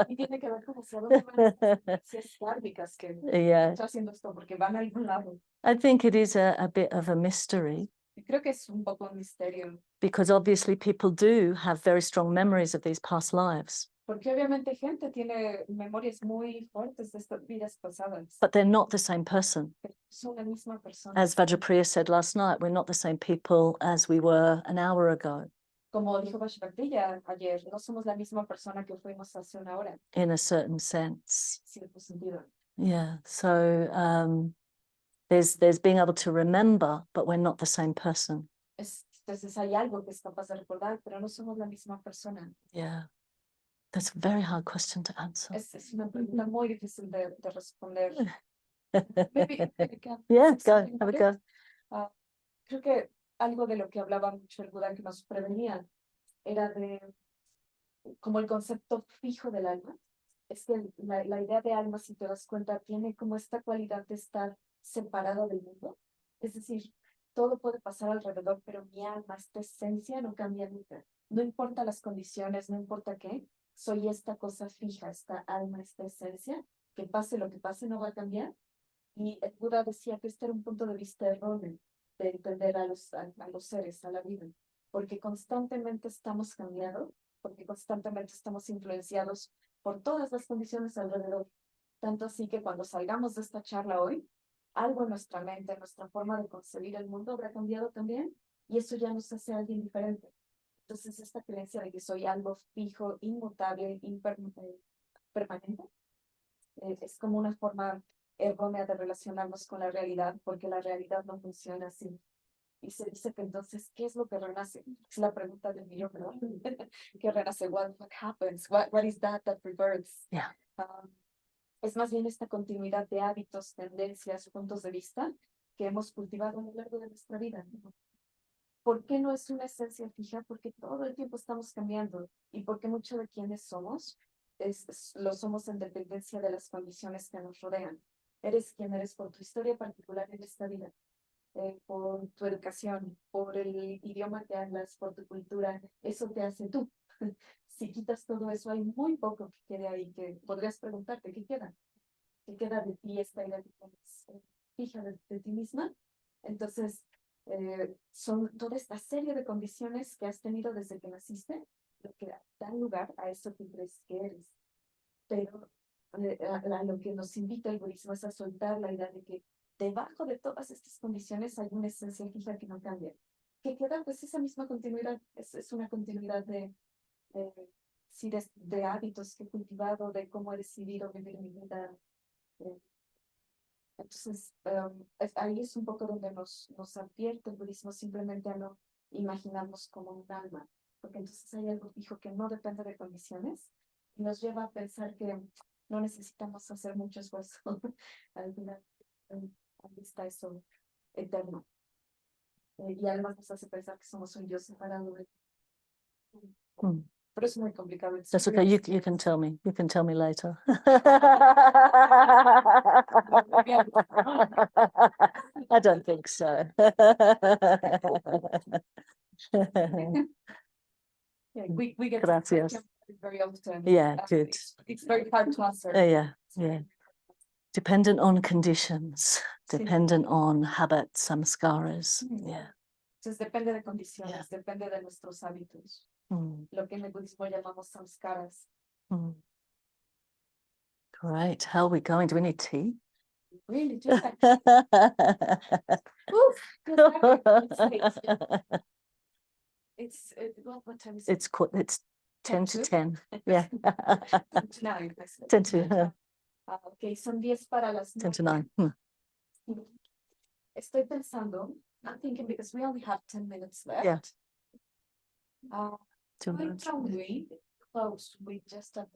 Y tiene que ver con hacia dónde van estas tendencias kármicas que Yeah, está haciendo esto, porque van a algún lado. I think it is a bit of a mystery, Y creo que es un poco un misterio, because obviously people do have very strong memories of these past lives, porque obviamente gente tiene memorias muy fuertes de estas vidas pasadas, but they're not the same person. pero son la misma persona. As Vajrapriya said last night, we're not the same people as we were an hour ago, Como dijo Vajrapriya ayer, no somos la misma persona que fuimos hace una hora, in a certain sense. cierto sentido. Yeah, so there's being able to remember, but we're not the same person. Entonces hay algo que es capaz de recordar, pero no somos la misma persona. Yeah, that's a very hard question to answer. Es una pregunta muy difícil de responder. Maybe I can Yeah, say go, something have a about it. go. Creo que algo de lo que hablaba mucho el Buda que nos prevenía era de como el concepto fijo del alma. Es que la idea de alma, si te das cuenta, tiene como esta cualidad de estar separado del mundo. Es decir, todo puede pasar alrededor, pero mi alma, esta esencia no cambia nunca. No importa las condiciones, no importa qué, soy esta cosa fija, esta alma, esta esencia, que pase lo que pase, no va a cambiar. Y el Buda decía que este era un punto de vista erróneo de entender a los seres, a la vida, porque constantemente estamos cambiando, porque constantemente estamos influenciados por todas las condiciones alrededor. Tanto así que cuando salgamos de esta charla hoy, algo en nuestra mente, en nuestra forma de concebir el mundo habrá cambiado también, y eso ya nos hace alguien diferente. Entonces, esta creencia de que soy algo fijo, inmutable, permanente, es como una forma errónea de relacionarnos con la realidad, porque la realidad no funciona así. Y se dice que entonces, ¿qué es lo que renace? Es la pregunta del millón, ¿no? ¿Qué renace? What happens? What is that rebirths? Yeah. Es más bien esta continuidad de hábitos, tendencias, puntos de vista que hemos cultivado a lo largo de nuestra vida, ¿no? ¿Por qué no es una esencia fija? Porque todo el tiempo estamos cambiando y porque mucho de quienes somos lo somos en dependencia de las condiciones que nos rodean. Eres quien eres por tu historia particular en esta vida, por tu educación, por el idioma que hablas, por tu cultura. Eso te hace tú. Si quitas todo eso, hay muy poco que quede ahí, que podrías preguntarte, ¿qué queda? ¿Qué queda de ti esta idea que tienes fija de ti misma? Entonces, son toda esta serie de condiciones que has tenido desde que naciste, lo que dan lugar a eso que crees que eres. Pero a lo que nos invita el budismo es a soltar la idea de que debajo de todas estas condiciones hay una esencia fija que no cambia. Que queda pues esa misma continuidad, es una continuidad sí, de hábitos que he cultivado, de cómo he decidido vivir mi vida. Entonces, ahí es un poco donde nos advierte el budismo simplemente a no imaginarnos como un alma, porque entonces hay algo fijo que no depende de condiciones y nos lleva a pensar que no necesitamos hacer mucho esfuerzo. Al final, ahí está eso eterno. Y además nos hace pensar que somos un yo separado. Mm. Pero es muy complicado. That's okay. You can tell me. You can tell me later. I don't think so. Yeah, we get Gracias. very often. Yeah, good. It's very hard to answer. Yeah. Dependent on conditions, Sí. dependent on habits, samskaras. Yeah. Entonces depende de condiciones, depende de nuestros hábitos. Lo que en el budismo llamamos samskaras. Great. How are we going? Do we need tea? Really, just like oof, it's what time is it? It's 10 to 10. 10. Yeah. 9. 10 to Okay, son 10 para las 10 to 9. 9. Estoy pensando, I'm thinking because we only have 10 minutes left. Yeah. Why don't we close with just a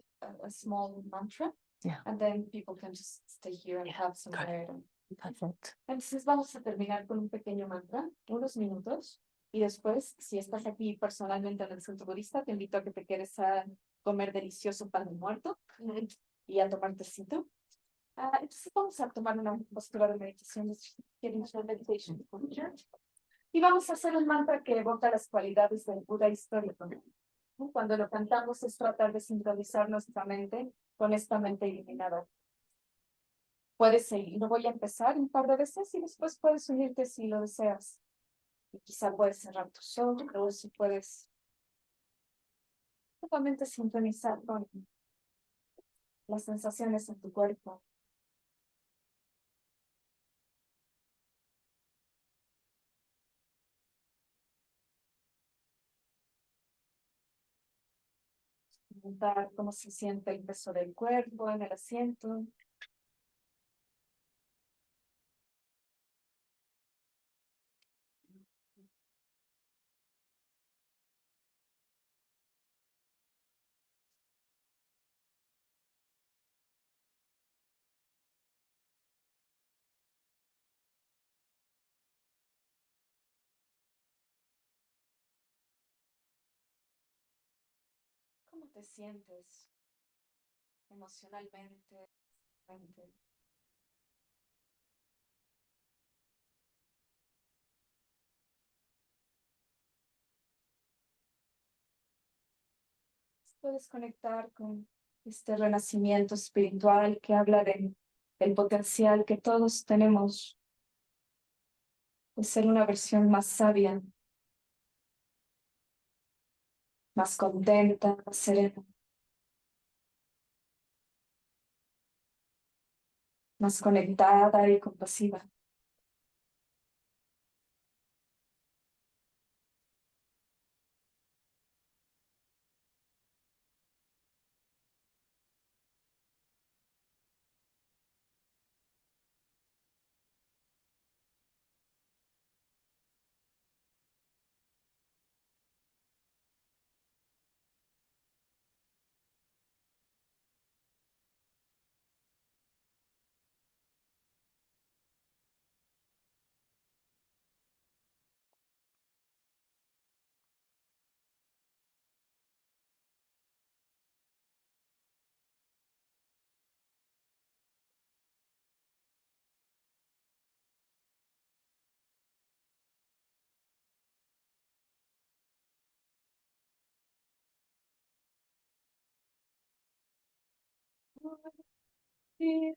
small mantra? Yeah. And then people can just stay here and have some Great. air. Perfect. Entonces vamos a terminar con un pequeño mantra, unos minutos, y después, si estás aquí personalmente en el Centro Budista, te invito a que te quedes a comer delicioso pan de muerto y a tomar tecito. Entonces vamos a tomar una postura de meditación, y vamos a hacer un mantra que evoca las cualidades del Buda histórico. Cuando lo cantamos es tratar de sincronizar nuestra mente con esta mente iluminada. Puedes seguir, lo voy a empezar un par de veces y después puedes unirte si lo deseas. Y quizá puedes cerrar tus ojos o si puedes nuevamente sintonizar con las sensaciones en tu cuerpo. Notar cómo se siente el peso del cuerpo en el asiento. ¿Cómo te sientes emocionalmente? Puedes conectar con este renacimiento espiritual que habla de el potencial que todos tenemos de ser una versión más sabia, más contenta, más serena, más conectada y compasiva.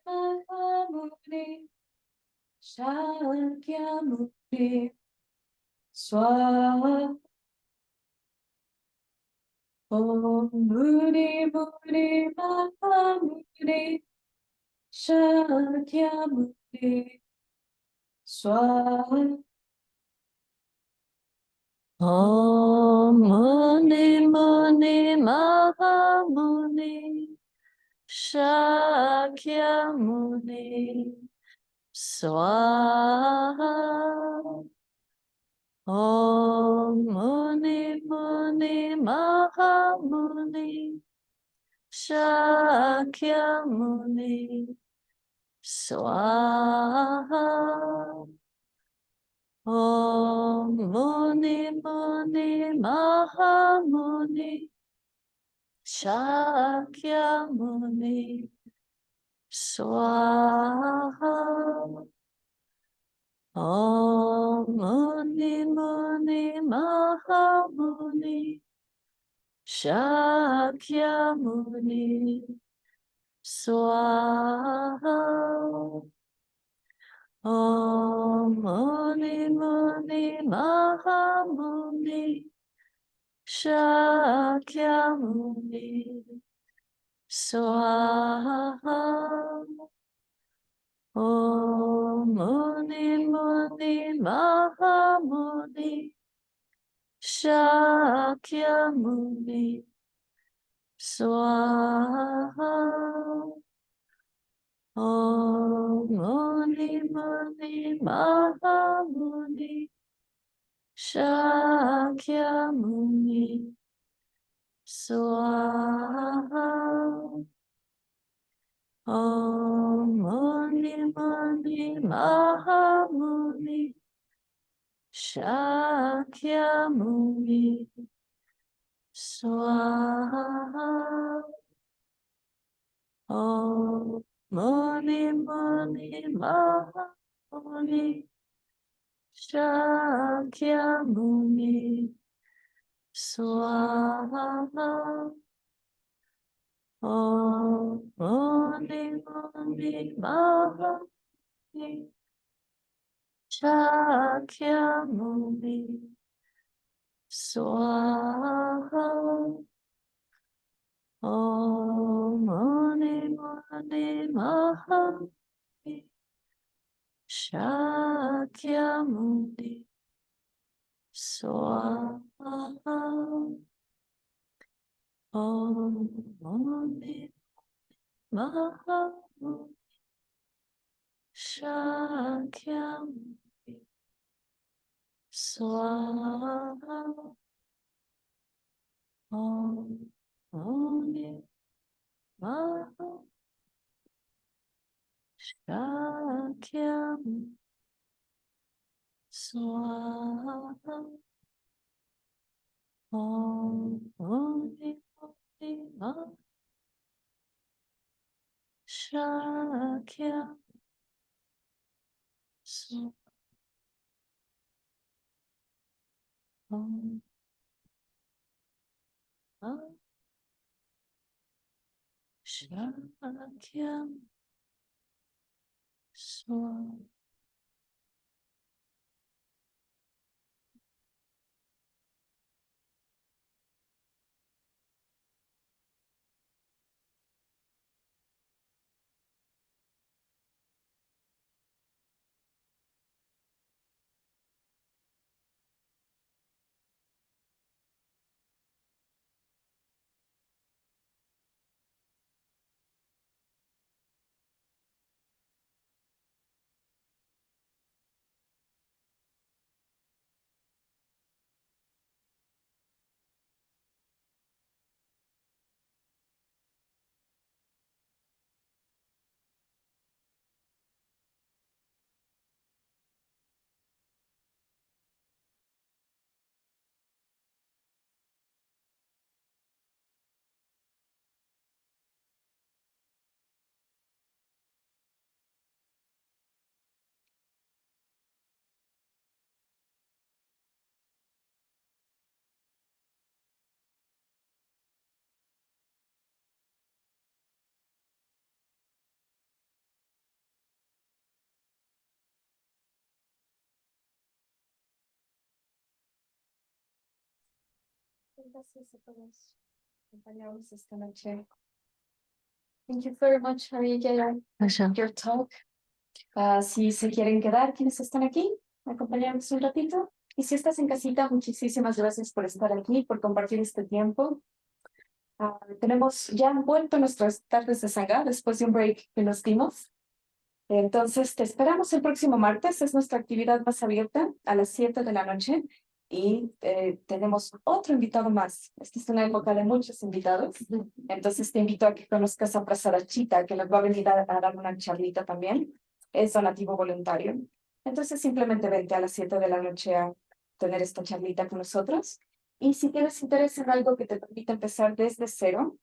Mahamuni, Shakyamuni, Swaha. Om Muni Muni Mahamuni, Shakyamuni, Swaha. Om Muni Muni Mahamuni Shakyamuni Swaha. Om Muni Muni Mahamuni Shakyamuni Swaha. Om Muni Muni Mahamuni Shakyamuni Swaha. Om Muni Muni Mahamuni Shakyamuni Swaha. Om Muni Muni Mahamuni Shakyamuni Swaha. Om Muni Muni Mahamuni Shakyamuni Swaha. Om Muni Muni Mahamuni Shakyamuni Swaha. Om Muni Muni Mahamuni Shakyamuni Swaha. Om Muni Muni Mahamuni Shakyamuni Swaha. Om Muni Muni Mahamuni Shakyamuni Swaha. Om Muni Muni Mahamuni Shakyamuni Swaha. Om Muni Mahamuni Shakyamuni Swaha. Om Muni Mahamuni Shakyamuni Swaha. Om Muni Muni Mahamuni Shakyamuni Swaha. Om Shakyamuni Swaha. Gracias a todos. Acompañarnos esta noche. Thank you very much, Maria, Pleasure. your talk. Si se quieren quedar, quienes están aquí, acompañarnos un ratito. Y si estás en casita, muchísimas gracias por estar aquí, por compartir este tiempo. Tenemos ya vuelto nuestras tardes de sangha después de un break que nos dimos. Entonces, te esperamos el próximo martes. Es nuestra actividad más abierta a las 7 de la noche. Y tenemos otro invitado más. Esta es una época de muchos invitados. Entonces, te invito a que conozcas a Prasarachita, que nos va a venir a dar una charlita también. Es donativo voluntario. Entonces, simplemente vente a las 7 de la noche a tener esta charlita con nosotros. Y si tienes interés en algo que te permita empezar desde cero,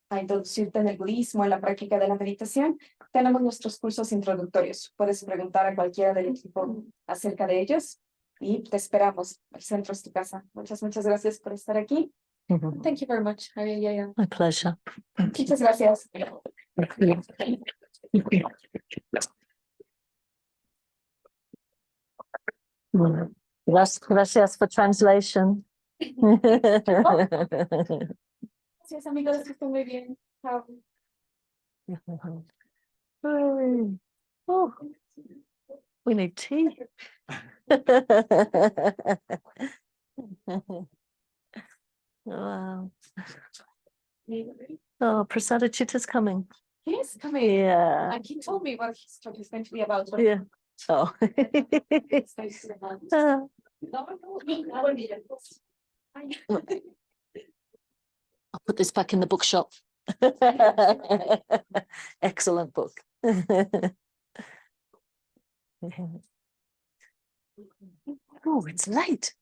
a introducirte en el budismo, en la práctica de la meditación, tenemos nuestros cursos introductorios. Puedes preguntar a cualquiera del equipo acerca de ellos y te esperamos. El centro es tu casa. Muchas gracias por estar aquí. Thank you very much. My pleasure. Muchas gracias. Gracias for translation. Gracias, amigos. Que estén muy bien. Chao. Oh, we need tea. Wow. Oh, Prasada Chitta's coming. He's coming. Yeah. And he told me what his talk is going to be about. but Yeah. Oh. it's going to be about- Ah. I'll put this back in the bookshop. Excellent book. Oh, it's late.